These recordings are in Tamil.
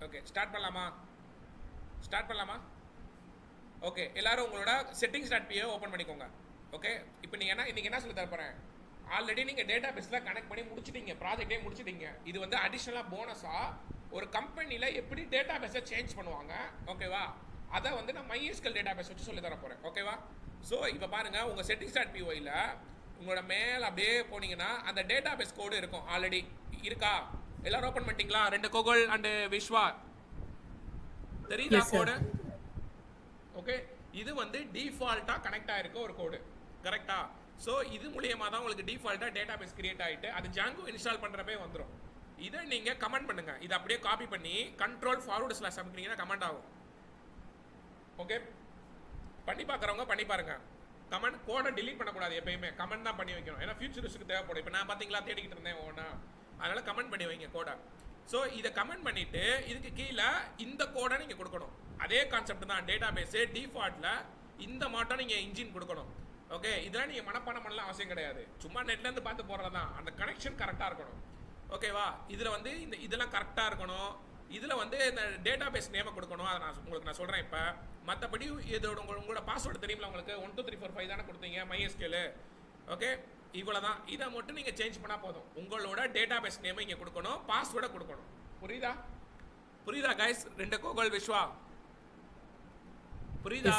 ஓகே ஸ்டார்ட் பண்ணலாமா ஓகே எல்லாரும் உங்களோட settings.py ஓப்பன் பண்ணிக்கோங்க ஓகே இப்போ நீங்கள் இன்றைக்கி என்ன சொல்லி தரப்போகிறேன் ஆல்ரெடி நீங்கள் டேட்டா பேஸில் கனெக்ட் பண்ணி முடிச்சிட்டீங்க ப்ராஜெக்டே முடிச்சிட்டீங்க இது வந்து அடிஷ்னலாக போனஸாக ஒரு கம்பெனியில் எப்படி டேட்டா பேஸை சேஞ்ச் பண்ணுவாங்க ஓகேவா அதை வந்து நான் MySQL டேட்டா பேஸ் வச்சு சொல்லி தர போகிறேன் ஓகேவா ஸோ இப்போ பாருங்கள் உங்கள் settings.pyயில் உங்களோட மேலே அப்படியே போனீங்கன்னா அந்த டேட்டா பேஸ் கோடு இருக்கும் ஆல்ரெடி இருக்கா எல்லாரும் ஓப்பன் பண்ணிட்டீங்களா 2 கோகுல் அண்டு விஸ்வா தெரியுதா கோடு ஓகே இது வந்து டிஃபால்ட்டாக கனெக்ட் ஆகிருக்க ஒரு கோடு கரெக்டா ஸோ இது மூலியமாக தான் உங்களுக்கு டிஃபால்ட்டாக டேட்டா பேஸ் கிரியேட் ஆகிட்டு அது ஜாங்கோ இன்ஸ்டால் பண்ணுறப்பே வந்துடும் இதை நீங்கள் கமெண்ட் பண்ணுங்கள் இதை அப்படியே காப்பி பண்ணி Ctrl// அமைக்கிறீங்கன்னா கமெண்ட் ஆகும் ஓகே பண்ணி பார்க்குறவங்க பண்ணி பாருங்க கமெண்ட் கோடை டிலீட் பண்ணக்கூடாது எப்பயுமே கமெண்ட் தான் பண்ணி வைக்கணும் ஏன்னா ஃபியூச்சரிஸ்க்கு தேவைப்படும் இப்போ நான் பார்த்தீங்களா தேடிக்கிட்டு இருந்தேன் ஓனா அதனால் கமெண்ட் பண்ணி வைங்க கோடை ஸோ இதை கமெண்ட் பண்ணிவிட்டு இதுக்கு கீழே இந்த கோடை நீங்கள் கொடுக்கணும் அதே கான்செப்ட் தான் டேட்டா பேஸு டிஃபால்ட்டில் இந்த மாட்டம் நீங்கள் இன்ஜின் கொடுக்கணும் ஓகே இதெல்லாம் நீங்கள் மனப்பாடம் பண்ணலாம் அவசியம் கிடையாது சும்மா நெட்லேருந்து பார்த்து போகிறது தான் அந்த கனெக்ஷன் கரெக்டாக இருக்கணும் ஓகேவா இதில் வந்து இதெல்லாம் கரெக்டாக இருக்கணும் இதில் வந்து இந்த டேட்டா பேஸ் நேமை கொடுக்கணும் அதை உங்களுக்கு நான் சொல்கிறேன் இப்போ மற்றபடி இதோட உங்களோட பாஸ்வேர்டு தெரியுமில உங்களுக்கு 1 2 3 4 5 தானே கொடுத்தீங்க MySQL ஓகே இவ்வளோ தான் இதை மட்டும் நீங்கள் சேஞ்ச் பண்ணால் போதும் உங்களோட டேட்டா பேஸ் நேமை இங்கே கொடுக்கணும் பாஸ்வேர்டை கொடுக்கணும் புரியுதா கைஸ் 2 கோகுல் விஸ்வா புரியுதா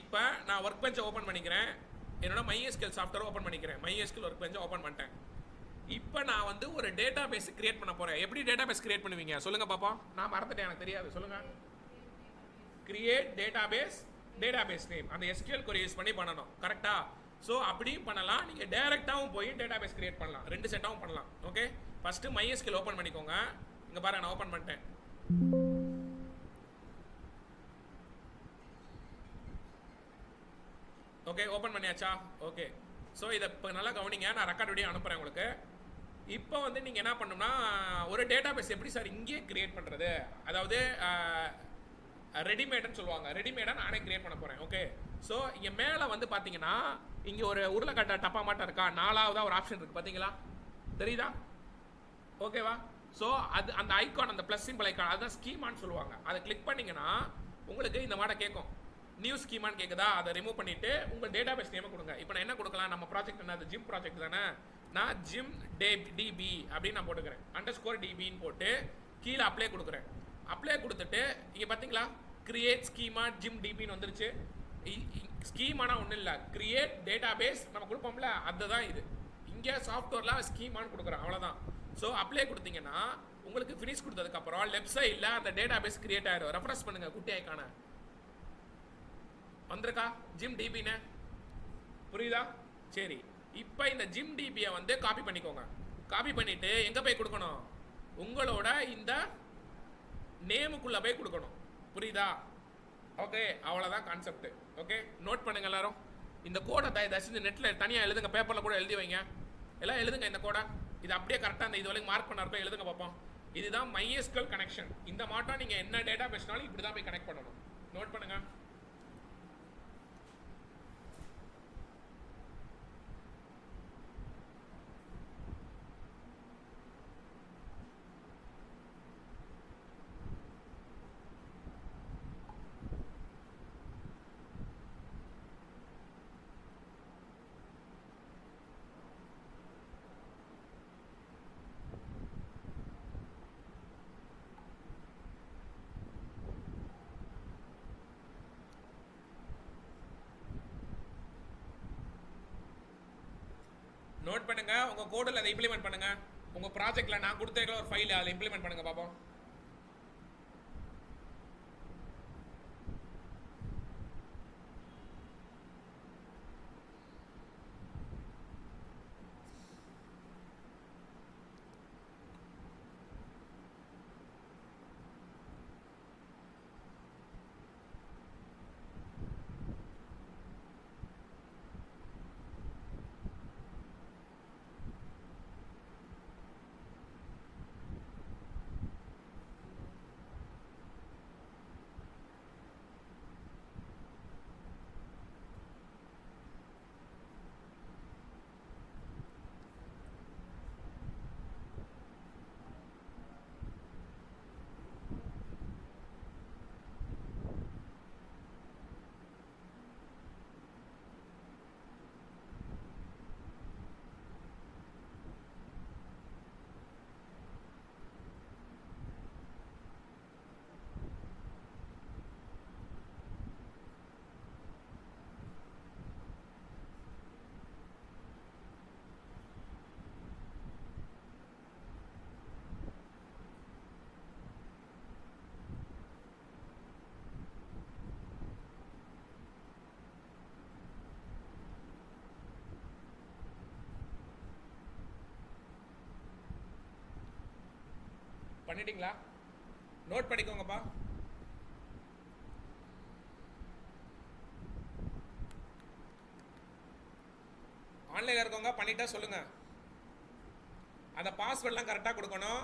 இப்போ நான் ஒர்க் பெஞ்சை ஓப்பன் பண்ணிக்கிறேன் என்னோட MySQL சாஃப்ட்வேர் ஓப்பன் பண்ணிக்கிறேன் MySQL ஒர்க் பெஞ்சை ஓப்பன் பண்ணிட்டேன் இப்போ நான் வந்து ஒரு டேட்டா பேஸ் கிரியேட் பண்ண போகிறேன் எப்படி டேட்டா பேஸ் கிரியேட் பண்ணுவீங்க சொல்லுங்கள் பாப்போம் நான் மறந்துட்டேன் எனக்கு தெரியாது சொல்லுங்கள் கிரியேட் டேட்டா பேஸ் நேம் அந்த SQL query யூஸ் பண்ணி பண்ணணும் கரெக்டாக ஸோ அப்படியும் பண்ணலாம் நீங்கள் டேரெக்டாகவும் போய் டேட்டா பேஸ் கிரியேட் பண்ணலாம் 2 செட்டாகவும் பண்ணலாம் ஓகே ஃபஸ்ட்டு MySQL ஓப்பன் பண்ணிக்கோங்க இங்கே பாருங்க நான் ஓப்பன் பண்ணிட்டேன் ஓகே ஓப்பன் பண்ணியாச்சா ஓகே ஸோ இதை இப்போ நல்லா கவனிங்க நான் ரெக்கார்ட் வீடியோ அனுப்புகிறேன் உங்களுக்கு இப்போ வந்து நீங்கள் என்ன பண்ணணும்னா ஒரு டேட்டா பேஸ் எப்படி சார் இங்கேயே கிரியேட் பண்ணுறது அதாவது ரெடிமேடுன்னு சொல்லுவாங்க ரெடிமேடாக நானே கிரியேட் பண்ண போகிறேன் ஓகே ஸோ இங்கே மேலே வந்து பார்த்தீங்கன்னா இங்கே ஒரு உருளைக்கட்டை டப்பா மாட்டம் இருக்கா 4ஆவதாக ஒரு ஆப்ஷன் இருக்குது பார்த்தீங்களா தெரியுதா ஓகேவா ஸோ அது அந்த ஐக்கான் அந்த ப்ளஸ் சிம்பிள் ஐக்கான் அதுதான் ஸ்கீமான்னு சொல்லுவாங்க அதை கிளிக் பண்ணிங்கன்னா உங்களுக்கு இந்த மாடை கேட்கும் நியூ ஸ்கீமான்னு கேட்குதா அதை ரிமூவ் பண்ணிவிட்டு உங்கள் டேட்டா பேஸ் நேமை கொடுங்க இப்போ நான் என்ன கொடுக்கலாம் நம்ம ப்ராஜெக்ட் என்ன அது ஜிம் ப்ராஜெக்ட் தானே நான் ஜிம் டிபி அப்படின்னு நான் போட்டுக்கிறேன் _dbன்னு போட்டு கீழே அப்ளை கொடுக்குறேன் அப்ளை கொடுத்துட்டு இங்கே பார்த்தீங்களா கிரியேட் ஸ்கீமா ஜிம் டிபின்னு வந்துருச்சு ஸ்கீமானா ஒன்றும் இல்லை கிரியேட் டேட்டா பேஸ் நம்ம கொடுப்போம்ல அதுதான் இது இங்கே சாஃப்ட்வேரில் ஸ்கீமான்னு கொடுக்குறோம் அவ்வளோதான் ஸோ அப்ளை கொடுத்தீங்கன்னா உங்களுக்கு ஃபினிஷ் கொடுத்ததுக்கப்புறம் லெஃப்ட் சைடில் அந்த டேட்டா பேஸ் கிரியேட் ஆயிடும் ரெஃப்ரெஷ் பண்ணுங்கள் குட்டி ஐக்கான வந்திருக்கா ஜிம் டிபின்னு புரியுதா சரி இப்போ இந்த ஜிம் டிபியை வந்து காப்பி பண்ணிக்கோங்க காப்பி பண்ணிவிட்டு எங்கே போய் கொடுக்கணும் உங்களோட இந்த நேமுக்குள்ளே போய் கொடுக்கணும் புரியுதா ஓகே அவ்வளோதான் கான்செப்ட் ஓகே நோட் பண்ணுங்க எல்லாரும் இந்த கோடை தயவு நெட்டில் தனியாக எழுதுங்க பேப்பரில் கூட எழுதி வைங்க எல்லாம் எழுதுங்க இந்த கோடை இது அப்படியே கரெக்டாக அந்த இது வரைக்கும் மார்க் பண்ண இருக்கோ எழுதுங்க பார்ப்போம் இதுதான் MySQL கனெக்ஷன் இந்த மாட்டம் நீங்கள் என்ன டேட்டா பேசினாலும் இப்படி தான் போய் கனெக்ட் பண்ணணும் நோட் பண்ணுங்க நோட் பண்ணுங்க உங்க கோடில் அதை இம்ப்ளிமெண்ட் பண்ணுங்க உங்க ப்ராஜெக்ட்ல நான் கொடுத்த ஒரு ஃபைல் அதை இம்ப்ளிமெண்ட் பண்ணுங்க பாப்போம் பண்ணிட்டீங்களா? நோட் பண்ணிக்கோங்கப்பா. ஆன்லைனில் இருக்கவங்க பண்ணிட்டா சொல்லுங்க. அந்த பாஸ்வேர்ட்லாம் கரெக்டாக கொடுக்கணும்.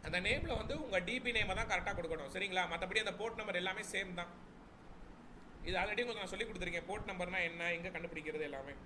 அந்த நேமில் வந்து உங்கள் டிபி நேமை தான் கரெக்டாக கொடுக்கணும், சரிங்களா? மற்றபடி அந்த போர்ட் நம்பர் எல்லாமே சேம் தான். இது ஆல்ரெடி உங்களுக்கு நான் சொல்லி கொடுத்துருக்கேன், போர்ட் நம்பர்னா என்ன, எங்கே கண்டுபிடிக்கிறது எல்லாமே.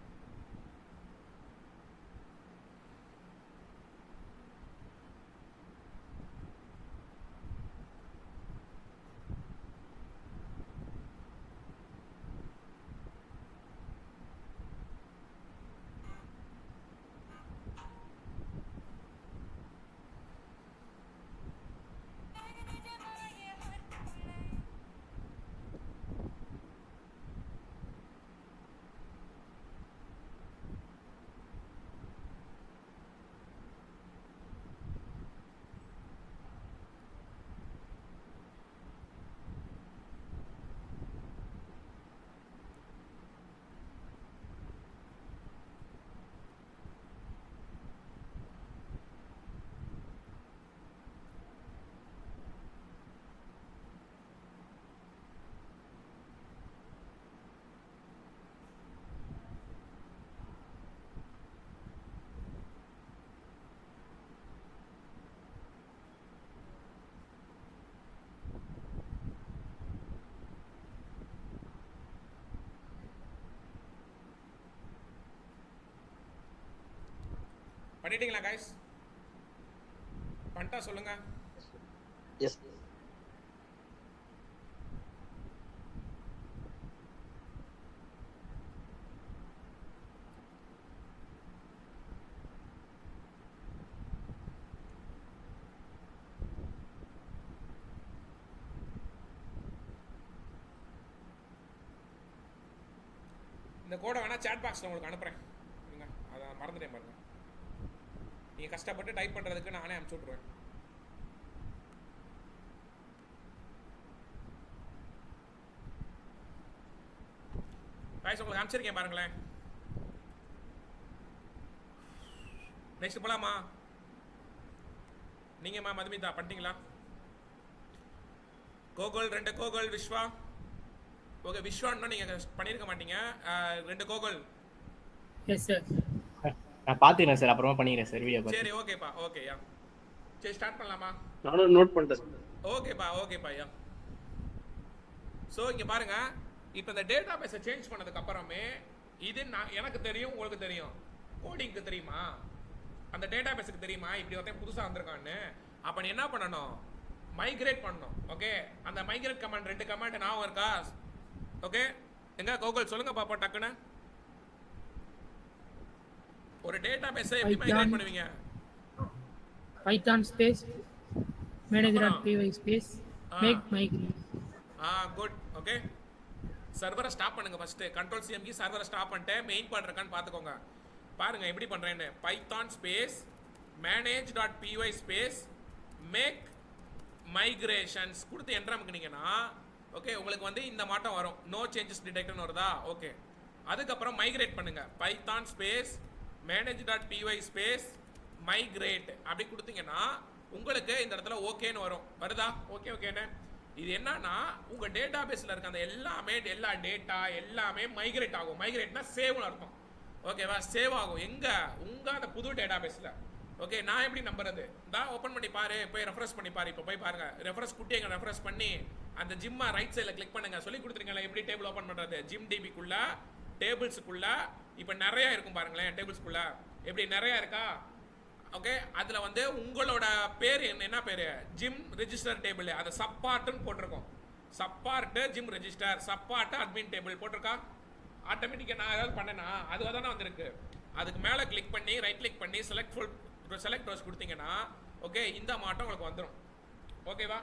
பண்ணிட்டீங்களா கைஸ்? பண்ணிட்டா சொல்லுங்க. எஸ். இந்த கோடை வேணா சாட் பாக்ஸில் உங்களுக்கு அனுப்புகிறேன், அதை மறந்துட்டேன் பாருங்க. நீங்கள் கஷ்டப்பட்டு டைப் பண்ணுறதுக்கு நானே அனுப்பிச்சி விட்ருவேன். கைஸ் உங்களுக்கு அனுப்பிச்சிருக்கேன் பாருங்களேன். நெக்ஸ்ட் போலாமா? நீங்கம்மா மதுமிதா பண்ணிட்டீங்களா? கோகுல் 2 கோகுல், விஸ்வா. ஓகே, விஸ்வான்னு நீங்கள் பண்ணியிருக்க மாட்டீங்க. 2 கோகுல். Yes sir. நான் பாத்துக்கிறேன் சார், அப்புறமா பண்ணிக்கிறேன் சார் வீடியோ. சரி ஓகேப்பா, ஓகேயா. சரி ஸ்டார்ட் பண்ணலாமா? நானும் நோட் பண்ணிட்டேன். ஓகேப்பா ஐயா. ஸோ இங்கே பாருங்க, இப்போ இந்த டேட்டா பேஸை சேஞ்ச் பண்ணதுக்கு அப்புறமே இது எனக்கு தெரியும், உங்களுக்கு தெரியும். கோடிங்க்கு தெரியுமா? அந்த டேட்டா பேஸுக்கு தெரியுமா இப்படி ஒருத்தன் புதுசாக வந்திருக்கான்னு? அப்போ நீ என்ன பண்ணணும்? மைக்ரேட் பண்ணணும். ஓகே, அந்த மைக்ரேட் கமாண்ட் 2 கமாண்ட் ஞாபகம் இருக்கா? ஓகே, எங்க கோகுல் சொல்லுங்க பாப்பா டக்குன்னு. ஒரு டேட்டா பேஸை எப்படி மைக்ரேட் பண்ணுவீங்க? Python space manager.py space make migrate. Good. Okay, சர்வரை ஸ்டாப் பண்ணுங்க ஃபர்ஸ்ட். கண்ட்ரோல் சிஎம்கி சர்வரை ஸ்டாப் பண்ணிட்டு மெயின் பார்ட் இருக்கான்னு பார்த்துக்கோங்க. பாருங்க எப்படி பண்றேன்னு. Python space manage.py space make migrations கொடுத்து என்டர் அமுக்குனீங்கன்னா ஓகே உங்களுக்கு வந்து இந்த மாட்டம் வரும். நோ சேஞ்சஸ் டிடெக்ட்னு வருதா? ஓகே, அதுக்கப்புறம் மைக்ரேட் பண்ணுங்க. Python space manage.py space migrate அப்படி கொடுத்தீங்கன்னா உங்களுக்கு இந்த இடத்துல ஓகேன்னு வரும். வருதா? ஓகேன்னு இது என்னன்னா உங்க டேட்டா பேஸ்ல இருக்க அந்த எல்லா டேட்டா எல்லாமே மைக்ரேட் ஆகும். மைக்ரேட்னா சேவ்னு அர்த்தம். ஓகேவா? சேவ் ஆகும் எங்க? உங்க அந்த புது டேட்டா பேஸ்ல. ஓகே, நான் எப்படி நம்புறது? தான் ஓப்பன் பண்ணி பாரு, போய் ரெஃப்ரெஷ் பண்ணி பாரு. இப்போ போய் பாருங்க, ரெஃப்ரெஷ் குட்டிங்க ரெஃப்ரெஷ் பண்ணி அந்த ஜிம்மா ரைட் சைடில் கிளிக் பண்ணுங்க. சொல்லி கொடுத்துருக்கீங்களா எப்படி டேபிள் ஓப்பன் பண்றது? ஜிம் டிபிக்குள்ள டேபிள்ஸுக்குள்ள இப்போ நிறைய இருக்கும் பாருங்களேன். டேபிள்ஸ்குள்ள எப்படி நிறைய இருக்கா? ஓகே, அதில் வந்து உங்களோட பேர் என்ன பேர்? Gym register table. அதை சப்பார்ட்னு போட்டிருக்கோம். சப்பார்ட்டு ஜிம் ரெஜிஸ்டர், சப்பார்ட்டு அட்மின் டேபிள் போட்டிருக்கா? ஆட்டோமேட்டிக்காக நான் ஏதாவது பண்ணேன்னா அதுவாக தானே வந்திருக்கு. அதுக்கு மேலே கிளிக் பண்ணி ரைட் கிளிக் பண்ணி செலக்ட் ரோஸ் கொடுத்தீங்கன்னா ஓகே இந்த மாட்டம் உங்களுக்கு வந்துடும். ஓகேவா?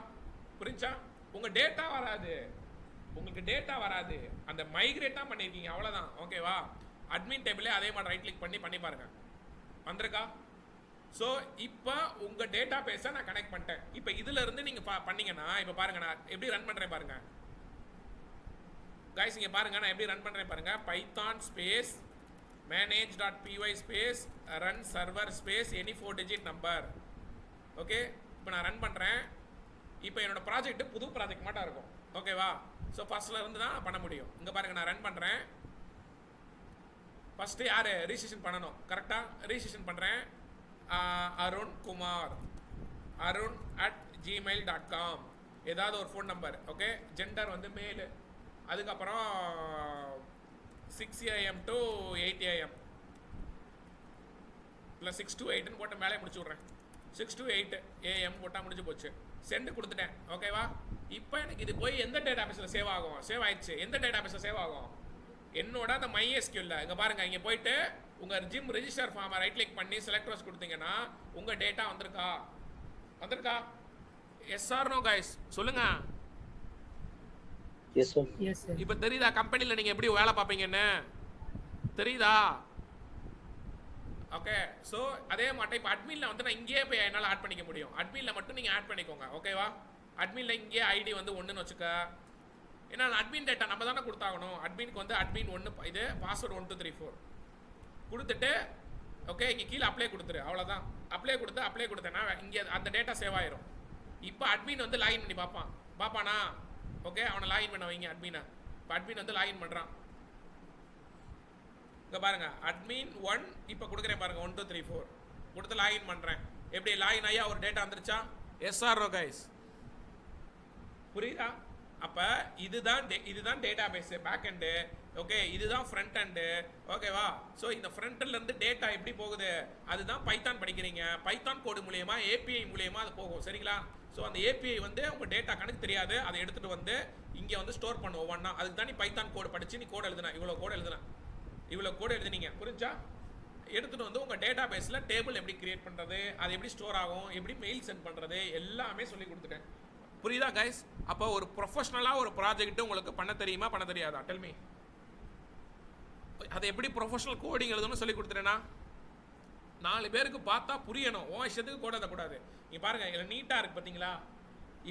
புரிஞ்சா? உங்கள் டேட்டா வராது, உங்களுக்கு டேட்டா வராது, அந்த மைக்ரேட் தான் பண்ணியிருக்கீங்க, அவ்வளோதான். ஓகேவா? அட்மின் டேபிளே அதே மாதிரி ரைட் கிளிக் பண்ணி பாருங்க, வந்திருக்கா? ஸோ இப்போ உங்கள் டேட்டா பேஸை நான் கனெக்ட் பண்ணிட்டேன். இப்போ இதுல இருந்து நீங்கள் பண்ணீங்கன்னா இப்போ பாருங்க நான் எப்படி ரன் பண்ணுறேன் பாருங்க. கைஸ் இங்கே பாருங்க நான் எப்படி ரன் பண்ணுறேன் பாருங்க. Python space manage.py space run server space any 4 digit number. Okay இப்போ நான் ரன் பண்ணுறேன். இப்போ என்னோட ப்ராஜெக்ட் புது ப்ராஜெக்ட் மட்டும் இருக்கும். ஓகேவா? ஸோ ஃபர்ஸ்ட்ல இருந்து தான் பண்ண முடியும். இங்கே பாருங்கள், நான் ரன் பண்ணுறேன். ஃபஸ்ட்டு யார் ரிஜிஸ்ட்ரேஷன் பண்ணணும்? கரெக்டாக ரிஜிஸ்ட்ரேஷன் பண்ணுறேன். அருண் குமார் arun@gmail.com, ஏதாவது ஒரு ஃபோன் நம்பர். ஓகே, ஜெண்டர் வந்து மேலு. அதுக்கப்புறம் 6 AM to 8 AM இல்லை 6 to 8ன்னு போட்டு மேலே முடிச்சு விட்றேன். 6 to 8 AM போட்டால் முடிஞ்சு போச்சு. சென்ட் கொடுத்துட்டேன். ஓகேவா? இப்போ எனக்கு இது போய் எந்த டேட்டா பேஸில் சேவ் ஆகும்? சேவ் ஆயிடுச்சு. எந்த டேட்டா பேஸில் சேவ் ஆகும்? என்னோட அந்த MySQL. இங்கே பாருங்கள், இங்கே போயிட்டு உங்கள் ஜிம் ரெஜிஸ்டர் ஃபார்மை ரைட் கிளிக் பண்ணி செலக்ட் ரோஸ் கொடுத்தீங்கன்னா உங்கள் டேட்டா வந்திருக்கா? எஸ் ஆர் நோ கைஸ் சொல்லுங்க. Yes sir. Yes sir. இப்போ தெரியுதா கம்பெனியில் நீங்கள் எப்படி வேலை பார்ப்பீங்கன்னு? தெரியுதா? ஓகே, ஸோ அதே மாதிரி இப்போ அட்மினில் வந்து நான் இங்கேயே போய் என்னால் ஆட் பண்ணிக்க முடியும். அட்மினில் மட்டும் நீங்கள் ஆட் பண்ணிக்கோங்க. ஓகேவா? அட்மினில் இங்கேயே ஐடி வந்து 1ன்னு வச்சுக்க. ஏன்னா அட்மின் டேட்டா நம்ம தானே கொடுத்தாகணும். அட்மினுக்கு வந்து admin 1 இது பாஸ்வேர்டு 1 2 3 4 கொடுத்துட்டு ஓகே இங்கே கீழே அப்ளை கொடுத்துரு. அவ்வளோதான். அப்ளை கொடுத்தேன்னா இங்கே அந்த டேட்டா சேவ் ஆயிரும். இப்போ அட்மின் வந்து லாகின் பண்ணி பார்ப்பானா? ஓகே, அவனை லாகின் பண்ண வைங்க அட்மினை. இப்போ அட்மின் வந்து லாகின் பண்ணுறான். இங்கே பாருங்க, அட்மின் 1 இப்போ கொடுக்குறேன் பாருங்க, 1 2 3 4 கொடுத்து லாகின் பண்ணுறேன். எப்படி லாகின் ஆகி ஒரு டேட்டா வந்துருச்சா? எஸ்ஆர்ஓ கைஸ், புரியுதா? அப்போ இதுதான் database backend. Okay, இதுதான் ஃப்ரண்ட் எண்டு. ஓகேவா? ஸோ இந்த ஃப்ரண்ட்லேருந்து டேட்டா எப்படி போகுது? அதுதான் பைத்தான் படிக்கிறீங்க. பைத்தான் கோடு மூலியமா ஏபிஐ மூலியமா அது போகும். சரிங்களா? ஸோ அந்த ஏபிஐ வந்து உங்கள் டேட்டா கணக்கு தெரியாது, அதை எடுத்துகிட்டு வந்து இங்கே வந்து ஸ்டோர் பண்ணுவோம் ஒவ்வொன்றா. அதுக்கு தான் நீ பைத்தான் கோடு படித்து நீ கோடு எழுதுனா இவ்வளோ கோடு எழுதுனீங்க. புரிஞ்சா? எடுத்துகிட்டு வந்து உங்கள் டேட்டா பேஸில் டேபிள் எப்படி கிரியேட் பண்ணுறது, அது எப்படி ஸ்டோர் ஆகும், எப்படி மெயில் சென்ட் பண்ணுறது எல்லாமே சொல்லி கொடுத்துட்டேன். புரியுதா கைஸ்? அப்போ ஒரு ப்ரொஃபஷனலாக ஒரு ப்ராஜெக்ட் உங்களுக்கு பண்ண தெரியுமா பண்ண தெரியாதா? டெல்மி. அதை எப்படி ப்ரொஃபஷனல் கோடிங் எழுதணும்னு சொல்லி கொடுத்துட்டேன்னா 4 பேருக்கு பார்த்தா புரியணும். உன் இஷ்டத்துக்கு கோட் எழுதக்கூடாது. நீ பாருங்கள், இதில் நீட்டாக இருக்குது பார்த்தீங்களா?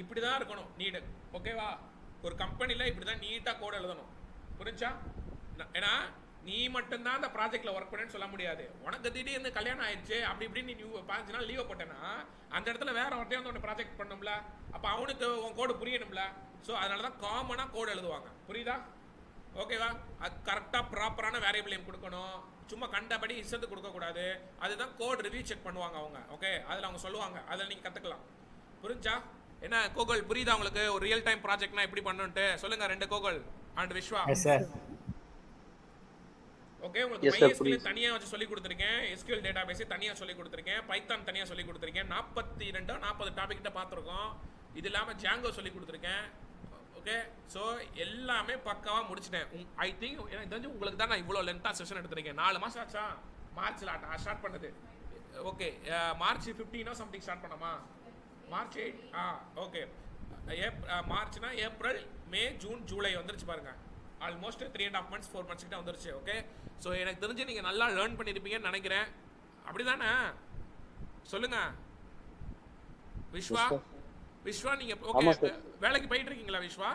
இப்படி தான் இருக்கணும் நீடு. ஓகேவா? ஒரு கம்பெனியில் இப்படி தான் நீட்டாக கோட் எழுதணும். புரிஞ்சா? ஏன்னா நீ மட்டும்தான் அந்த ப்ராஜெக்டில் ஒர்க் பண்ணேன்னு சொல்ல முடியாது. உனக்கு திடீர்னு கல்யாணம் ஆயிடுச்சு அப்படி இப்படின்னு நீ 5 நாள் லீவை போட்டேன்னா அந்த இடத்துல வேற ஒருத்தையும் வந்து ஒன்று ப்ராஜெக்ட் பண்ணணும்ல. அப்போ அவனுக்கு உன் கோடு புரியணும்ல. ஸோ அதனால தான் காமனாக கோடு எழுதுவாங்க. புரியுதா? ஓகேவா? அது கரெக்டாக ப்ராப்பரான வேரியபிள் நேம் கொடுக்கணும். சும்மா கண்டபடி இஷ்டத்துக்கு கொடுக்கக்கூடாது. அதுதான் கோட் ரிவ்யூ செக் பண்ணுவாங்க அவங்க. ஓகே, அதில் அவங்க சொல்லுவாங்க. அதில் நீங்கள் கற்றுக்கலாம். புரிஞ்சா? என்ன கோகுல், புரியுதா உங்களுக்கு? ஒரு ரியல் டைம் ப்ராஜெக்ட்னா எப்படி பண்ணணுன்ட்டு சொல்லுங்க. 2 கோகுல் அண்ட் விஸ்வா. ஓகே, உங்களுக்கு MySQL தனியாக வச்சு சொல்லி கொடுத்துருக்கேன். SQL டேட்டாபேஸ் தனியாக சொல்லி கொடுத்துருக்கேன். பைத்தான் தனியாக சொல்லி கொடுத்துருக்கேன். 40 டாபிக் கிட்ட பார்த்துருக்கோம். இது இல்லாமல் ஜாங்கோ சொல்லி கொடுத்துருக்கேன். ஓகே, ஸோ எல்லாமே பக்காவாக முடிச்சிட்டேன். ஐ திங்க் எனக்கு தெரிஞ்சு உங்களுக்கு தான் நான் இவ்வளோ லென்த்தாக செஷன் எடுத்துருக்கேன். 4 மாதம் ஆச்சா மார்ச்சில் ஸ்டார்ட் பண்ணது. ஓகே, மார்ச் 15 சம்திங் ஸ்டார்ட் பண்ணோமா? மார்ச் 8. ஓகே, மார்ச்னா ஏப்ரல் மே ஜூன் ஜூலை வந்துருச்சு பாருங்க. ஆல்மோஸ்ட் 3.5 months 4 months கிட்ட வந்துருச்சு. ஓகே, ஸோ எனக்கு தெரிஞ்சு நீங்கள் நல்லா லேர்ன் பண்ணியிருப்பீங்கன்னு நினைக்கிறேன். அப்படி தானே? சொல்லுங்க விஸ்வா, நீங்கள் ஓகே வேலைக்கு போயிட்டு இருக்கீங்களா விஸ்வா?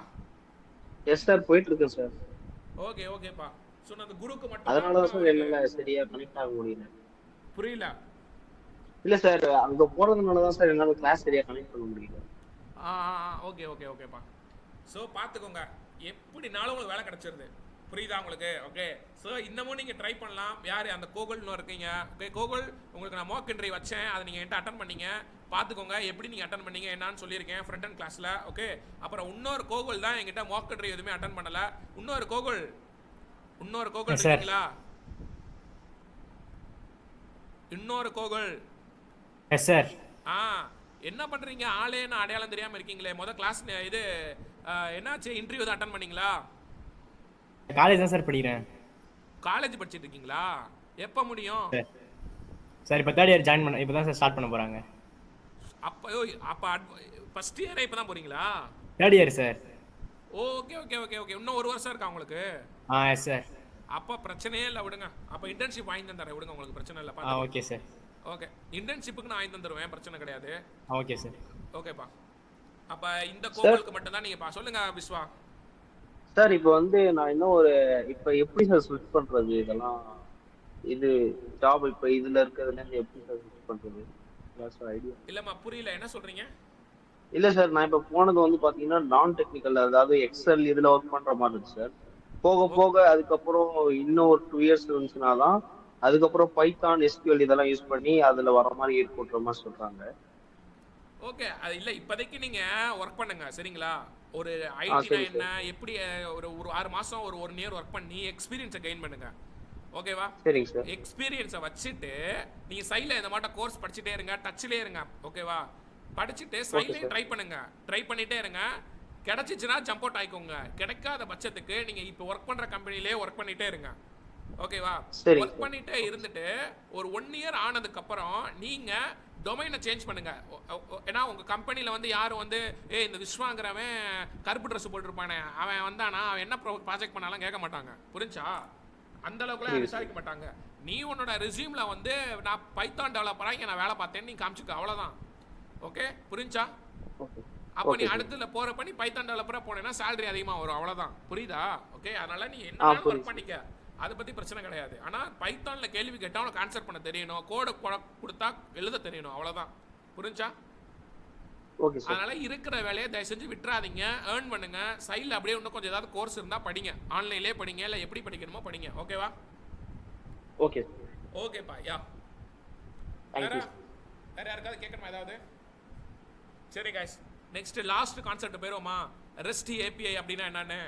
எஸ் சார், போயிட்டு இருக்கேன் சார். ஓகேப்பா. ஸோ நான் அந்த குருக்கு மட்டும் அதனால தான் சார் என்னால சரியா கனெக்ட் ஆக முடியல. புரியல? இல்ல சார், அங்க போறதுனால தான் சார் என்னால கிளாஸ் சரியா கனெக்ட் பண்ண முடியல. ஓகேப்பா. ஸோ பார்த்துக்கோங்க, எப்படினாலும் உங்களுக்கு வேலை கிடைச்சிருது. புரியுதா உங்களுக்கு? ஓகே, ஸோ இன்னமும் நீங்கள் ட்ரை பண்ணலாம். யார் அந்த கோகுல்னு இருக்கீங்க? ஓகே கோகுல், உங்களுக்கு நான் மார்க் இன்டர்வியூ வச்சேன், அதை நீங்கள் என்கிட்ட அட்டன் பண்ணீங்க. பார்த்துக்கோங்க எப்படி நீங்கள் அட்டன் பண்ணீங்க என்னான்னு சொல்லியிருக்கேன் ஃப்ரண்ட் அண்ட் கிளாஸில். ஓகே, அப்புறம் இன்னொரு கோகுல் தான் என்கிட்ட மார்க் இன்டர்வியூ எதுவுமே அட்டன் பண்ணலை. இன்னொரு கோகுல் இருக்கீங்களா? இன்னொரு கோகுல். Yes sir. என்ன பண்ணுறீங்க? ஆளேன்னு அடையாளம் தெரியாமல் இருக்கீங்களே. கிளாஸ் இது என்னாச்சு? இன்டர்வியூ தான் அட்டன் பண்ணீங்களா? காலேஜ் தான் சார் படிக்கிறேன். காலேஜ் படிச்சிட்டு இருக்கீங்களா? எப்போ முடியும் சார்? இப்போ 3rd இயர் ஜாயின் பண்ண, இப்போ தான் சார் ஸ்டார்ட் பண்ண போகிறாங்க. அப்போ ஃபர்ஸ்ட் இயரே இப்போ தான் போகிறீங்களா? 3rd year sir. ஓகே. இன்னும் 1 வருஷம் இருக்கா உங்களுக்கு? Yes sir. அப்போ பிரச்சனையே இல்லை, விடுங்க. அப்போ இன்டர்ன்ஷிப் வாங்கி தந்துடுறேன், விடுங்க. உங்களுக்கு பிரச்சனை இல்லை. Okay sir. ஓகே, இன்டர்ன்ஷிப்புக்கு நான் வாங்கி தந்துடுவேன், பிரச்சனை கிடையாது. Okay sir. ஓகேப்பா. அப்போ இந்த கோவிலுக்கு மட்டும் தான் நீங்கள் சொல்லுங்க விஸ்வா. சார், இப்போ வந்து நான் இன்னும் இப்போ எப்படி சார் ஸ்விட்ச் பண்றது? இதெல்லாம் இது ஜாப் இப்போ இதுல இருக்கிறதுல இருந்து எப்படி சார் ஸ்விட்ச் பண்றது? Sir idea. இல்லம்மா புரியல, என்ன சொல்றீங்க? இல்ல சார், நான் இப்ப போனது வந்து பாத்தீங்கன்னா நான் டெக்னிக்கல், அதாவது எக்ஸல் இதுல ஒர்க் பண்ற மாதிரி இருக்கு சார். போக போக அதுக்கப்புறம் இன்னும் ஒரு 2 இயர்ஸ் இருந்துச்சுன்னா தான் அதுக்கப்புறம் பைத்தான் எஸ்கியூஎல் இதெல்லாம் யூஸ் பண்ணி அதுல வர மாதிரி ஏற்படுற மாதிரி சொல்றாங்க. ஓகே, அது இல்ல இப்போதைக்கு நீங்க ஒர்க் பண்ணுங்க சரிங்களா. ஒரு ஐடினா சரி என்ன சார். எப்படி ஒரு ஒரு 6 மாசம் ஒரு 1 இயர் ஒர்க் பண்ணி எக்ஸ்பீரியன்ஸை கெயின் பண்ணுங்க. ஓகேவா? சரிங்க சார். எக்ஸ்பீரியன்ஸை வச்சுட்டு நீங்க சைடில் இந்த மாட்ட கோர்ஸ் படிச்சுட்டே இருங்க, டச்சிலே இருங்க. ஓகேவா? படிச்சுட்டு ஓகே சைட்லேயும் சார். ட்ரை பண்ணுங்க, ட்ரை பண்ணிட்டே இருங்க. கிடைச்சிச்சுன்னா ஜம்ப் அவுட் ஆயிக்கோங்க. கிடைக்காத பட்சத்துக்கு நீங்க இப்போ ஒர்க் பண்ற கம்பெனிலே ஒர்க் பண்ணிட்டே இருங்க. ஓகேவா? சரிங்க ஒர்க் சார். பண்ணிட்டே இருந்துட்டு ஒரு 1 இயர் ஆனதுக்கு அப்புறம் நீங்க டொமைனை சேஞ்ச் பண்ணுங்க. ஏன்னா உங்க கம்பெனில வந்து யாரும் வந்து இந்த விஸ்வாங்கிறவன் கருப்பு ட்ரெஸ் போட்டிருப்பானே அவன் வந்தானா அவன் என்ன ப்ராஜெக்ட் பண்ணாலும் கேட்க மாட்டாங்க. புரிஞ்சா? அந்த அளவுக்குலாம் புரியுது சார். விசாரிக்க மாட்டாங்க. நீ உன்னோட ரெஸ்யூம்ல வந்து நான் பைத்தான் டெவலப்பரா இங்க நான் வேலை பார்த்தேன்னு நீ காமிச்சுக்க, அவ்வளவுதான். ஓகே, புரிஞ்சா? ஓகே. அப்போ நீ ஓகே சார். அடுத்துல போறப்ப நீ பைத்தான் டெவலப்பரா போனேன்னா salary அதிகமா வரும், அவ்வளவுதான். புரியுதா? ஓகே, அதனால நீ என்ன ஒர்க் புரியுது சார். பண்ணிக்க, அதை பத்தி பிரச்சனை கிடையாது. ஆனா பைத்தான்ல கேள்வி கேட்டா உனக்கு ஆன்சர் பண்ண தெரியணும், கோடு கொடுத்தா எழுத தெரியணும், அவ்வளவுதான். புரிஞ்சா? Okay sir. அதனால இருக்கிற வேலையை தயவு செஞ்சு விட்டுறாதீங்க, ஏர்ன் பண்ணுங்க. சைடில் அப்படியே இன்னும் கொஞ்சம் ஏதாவது கோர்ஸ் இருந்தா படிங்க, ஆன்லைன்லேயே படிங்க, இல்லை எப்படி படிக்கணுமோ படிங்க. ஓகேவா? ஓகே. ஓகேப்பா, யா. Thank வேற you. வேற யாருக்காவது கேட்கணுமா ஏதாவது? சரி கைஸ், நெக்ஸ்ட் லாஸ்ட் கான்செப்ட் போயிருவோமா? ரெஸ்ட் ஏபிஐ அப்படின்னா என்னன்னு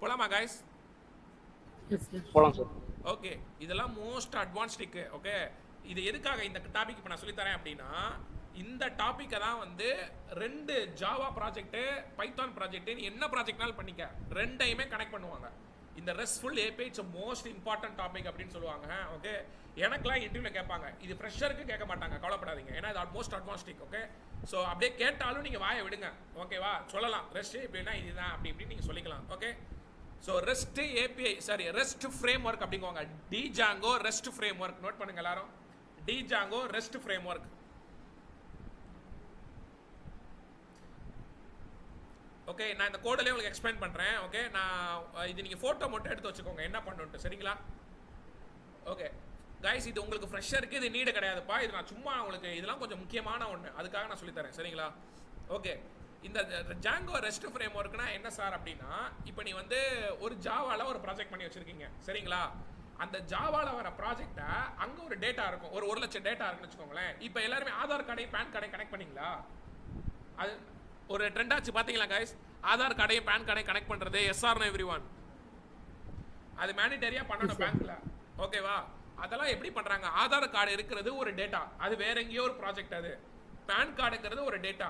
போலாமா கைஸ்? Yes sir. போலாம் சார். ஓகே, இதெல்லாம் மோஸ்ட் அட்வான்ஸ்டிக்கு. ஓகே, இது எதுக்காக இந்த டாபிக் இப்போ நான் சொல்லித்தரேன் அப்படின்னா, இந்த டாப்பிக்கை தான் வந்து 2 ஜாவா ப்ராஜெக்ட் பைத்தான் ப்ராஜெக்ட் நீ என்ன ப்ராஜெக்ட்னாலும் பண்ணிக்க, ரெண்டையுமே கனெக்ட் பண்ணுவாங்க. இந்த RESTful API it's most important topic அப்படின்னு சொல்லுவாங்க. ஓகே, எனக்குலாம் இன்டர்வியூவில் கேட்பாங்க, இது ஃப்ரெஷருக்கு கேட்க மாட்டாங்க, கவலைப்படாதீங்க, ஏன்னா இது ஆல்மோஸ்ட் அட்வான்ஸ்டிக். ஓகே, ஸோ அப்படியே கேட்டாலும் நீங்கள் வாயை விடுங்க. ஓகேவா? சொல்லலாம் ரெஸ்ட் எப்படின்னா இதுதான் அப்படி இப்படின்னு நீங்கள் சொல்லிக்கலாம். Okay, so rest API sorry rest framework அப்படிங்குவாங்க. Django rest framework note பண்ணுங்க எல்லாரும். Django rest framework. Okay, நான் இந்த கோடிலே உங்களுக்கு எக்ஸ்பிளைன் பண்ணுறேன். ஓகே, நான் இது நீங்கள் ஃபோட்டோ மட்டும் எடுத்து வச்சுக்கோங்க என்ன பண்ணுன்ட்டு, சரிங்களா? ஓகே கைஸ், இது உங்களுக்கு ஃப்ரெஷ்ஷருக்கு இது நீடு கிடையாதுப்பா. இது நான் சும்மா உங்களுக்கு இதெல்லாம் கொஞ்சம் முக்கியமான ஒன்று, அதுக்காக நான் சொல்லித்தரேன், சரிங்களா? ஓகே, இந்த ஜாங்கோ ரெஸ்ட் ஃப்ரேம் ஒர்க்னா என்ன சார் அப்படின்னா, இப்போ நீ வந்து ஒரு ஜாவால ஒரு ப்ராஜெக்ட் பண்ணி வச்சிருக்கீங்க, சரிங்களா? அந்த ஜாவால வர ப்ராஜெக்டை அங்கே ஒரு டேட்டா இருக்கும், ஒரு 1 லட்சம் டேட்டா இருக்குன்னு வச்சுக்கோங்களேன். இப்போ எல்லாருமே ஆதார் கார்டையும் பேன் கார்டையும் கனெக்ட் பண்ணீங்களா? அது ஒரு ட்ரெண்ட் ஆச்சு பார்த்தீங்களா கைஸ்? ஆதார் கார்டையும் பேன் கார்டையும் கனெக்ட் பண்ணுறது எஸ்ஆர்னோ எவ்ரிஒன், அது மேனிடரியாக பண்ணணும் பேங்க்ல. ஓகேவா? அதெல்லாம் எப்படி பண்ணுறாங்க? ஆதார் கார்டு இருக்கிறது ஒரு டேட்டா, அது வேற எங்கேயோ ஒரு ப்ராஜெக்ட். அது பேன் கார்டுங்கிறது ஒரு டேட்டா.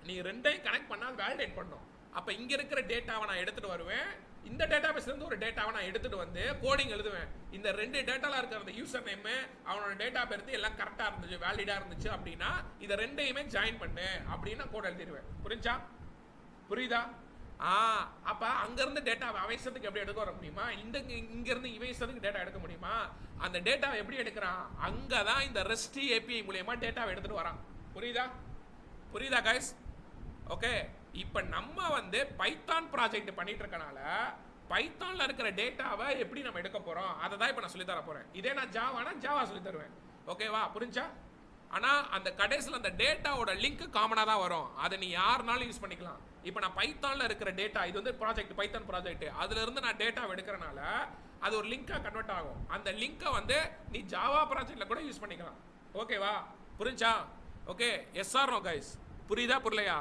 நீ ரெண்டையும் கனெக்ட் பண்ணால் வேலிடேட் பண்ணும். அப்போ இங்கே இருக்கிற டேட்டாவை நான் எடுத்துகிட்டு வருவேன், இந்த டேட்டா பேஸ்லேருந்து ஒரு டேட்டாவை நான் எடுத்துகிட்டு வந்து கோடிங் எழுதுவேன். இந்த 2 டேட்டாவில் இருக்கிற அந்த யூசர் நேமு அவனோட டேட்டா பேருந்து எல்லாம் கரெக்டாக இருந்துச்சு, வேலிடாக இருந்துச்சு அப்படின்னா இதை ரெண்டையுமே ஜாயின் பண்ணு அப்படின்னு கோட் எழுதிடுவேன். புரிஞ்சா? புரியுதா? அப்போ அங்கேருந்து டேட்டாவை அவசரத்துக்கு எப்படி எடுக்க வர முடியுமா? இங்கேருந்து இவசத்துக்கு டேட்டா எடுக்க முடியுமா? அந்த டேட்டாவை எப்படி எடுக்கிறான்? அங்கே தான் இந்த ரெஸ்ட் ஏபிஐ மூலயமா டேட்டாவை எடுத்துகிட்டு வரான். புரியுதா? புரியுதா கைஸ்? ஓகே, இப்போ நம்ம வந்து பைத்தான் ப்ராஜெக்ட் பண்ணிட்டு இருக்கனால பைத்தான்ல இருக்கிற டேட்டாவை எப்படி நம்ம எடுக்க போறோம் அதை தான் இப்போ நான் சொல்லி தர போறேன். இதே நான் ஜாவானா ஜாவா சொல்லி தருவேன். ஓகேவா? புரிஞ்சா? ஆனா அந்த கடைசியில் அந்த டேட்டாவோட லிங்க் காமனா தான் வரும், அதை நீ யாருனாலும் யூஸ் பண்ணிக்கலாம். இப்போ நான் பைத்தான்ல இருக்கிற டேட்டா, இது வந்து ப்ராஜெக்ட் பைத்தான் ப்ராஜெக்ட், அதுல இருந்து நான் டேட்டாவை எடுக்கிறனால அது ஒரு லிங்கா கன்வெர்ட் ஆகும். அந்த லிங்கை வந்து நீ ஜாவா ப்ராஜெக்ட்ல கூட யூஸ் பண்ணிக்கலாம். ஓகேவா? புரிஞ்சா? Okay, yes or no guys? புரியுதா புரியலையா?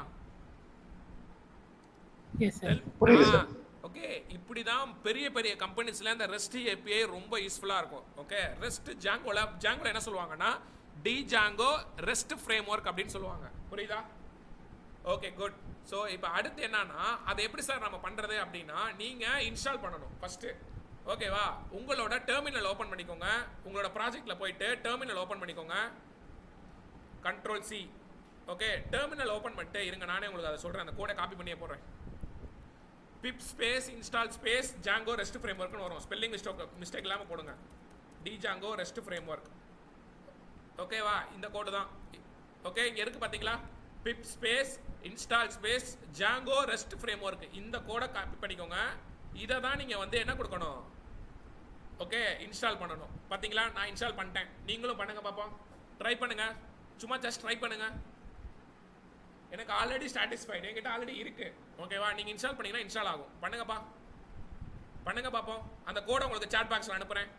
Yes sir. ஓகே, இப்படி தான் பெரிய பெரிய கம்பெனிஸ்ல இந்த ரெஸ்ட் ஏபிஐ ரொம்ப யூஸ்ஃபுல்லா இருக்கும். ஓகே, ரெஸ்ட் ஜாங்கோல என்ன சொல்லுவாங்கன்னா டிஜாங்கோ ரெஸ்ட் ஃப்ரேம் ஒர்க் அப்படின்னு சொல்லுவாங்க. புரியுதா? Okay, good. ஸோ இப்போ அடுத்து என்னன்னா, அதை எப்படி சார் நம்ம பண்றது அப்படின்னா, நீங்க இன்ஸ்டால் பண்ணணும் ஃபர்ஸ்ட். ஓகேவா? உங்களோட டெர்மினல் ஓப்பன் பண்ணிக்கோங்க. உங்களோட ப்ராஜெக்ட்ல போயிட்டு டெர்மினல் ஓப்பன் பண்ணிக்கோங்க. Ctrl+C. ஓகே, டெர்மினல் ஓப்பன் பண்ணிட்டு இருங்க, நானே உங்களுக்கு அதை சொல்றேன், அந்த கோடை காப்பி பண்ணியே போடுறேன். pip space install space Django rest frame ஒர்க்னு வரும். ஸ்பெல்லிங் மிஸ்டேக் இல்லாமல் போடுங்க, டிஜாங்கோ ரெஸ்ட் ஃப்ரேம் ஒர்க். ஓகேவா? இந்த கோடு தான். ஓகே, இங்கே இருக்கு பார்த்தீங்களா? pip space install space Django rest frame work. இந்த கோடை காப்பி பண்ணிக்கோங்க. இதை தான் நீங்கள் வந்து என்ன கொடுக்கணும்? ஓகே, இன்ஸ்டால் பண்ணணும். பார்த்தீங்களா? நான் இன்ஸ்டால் பண்ணிட்டேன், நீங்களும் பண்ணுங்க பார்ப்போம். ட்ரை பண்ணுங்க, சும்மா ஜஸ்ட் ட்ரை பண்ணுங்க. எனக்கு ஆல்ரெடி சாட்டிஸ்ஃபைடு, என்கிட்ட ஆல்ரெடி இருக்கு. ஓகேவா, நீங்கள் இன்ஸ்டால் பண்ணீங்கன்னா இன்ஸ்டால் ஆகும். பண்ணுங்கப்பா, பண்ணுங்க பார்ப்போம். அந்த கோடை உங்களுக்கு சாட் பாக்ஸில் அனுப்புகிறேன்.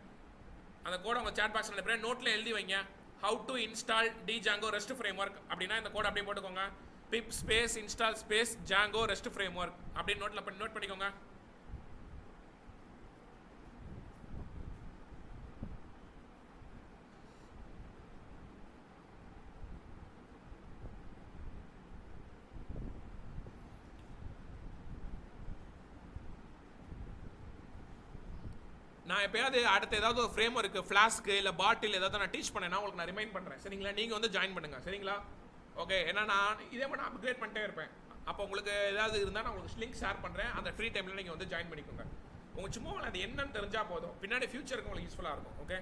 அந்த கோடை உங்களுக்கு சாட் பாக்ஸில் அனுப்புகிறேன். நோட்டில் எழுதி வைங்க, how to install Django rest frame work அப்படின்னா இந்த கோடை அப்படியே போட்டுக்கோங்க. pip space install space Django rest frame work அப்படின்னு நோட் பண்ணிக்கோங்க. நான் எப்பயாவது அடுத்த ஏதாவது ஒரு ஃப்ரேம் ஒர்க்கு ஃப்ளாஸ்க்கு இல்லை பாட்டில் ஏதாவது நான் டீச் பண்ணேன்னா உங்களுக்கு நான் ரிமைண்ட் பண்ணுறேன். சரிங்களா, நீங்கள் வந்து ஜாயின் பண்ணுங்க. சரிங்களா, ஓகே. ஏன்னா நான் இதே மாதிரி அப்கிரேட் பண்ணிட்டே இருப்பேன். அப்போ உங்களுக்கு ஏதாவது இருந்தால் நான் உங்களுக்கு லிங்க் ஷேர் பண்ணுறேன். அந்த ஃப்ரீ டைமில் நீங்கள் வந்து ஜாயின் பண்ணிக்கோங்க. உங்களுக்கு சும்மா அது என்னன்னு தெரிஞ்சால் போதும், பின்னாடி ஃபியூச்சருக்கு உங்களுக்கு யூஸ்ஃபுல்லாக இருக்கும். ஓகே,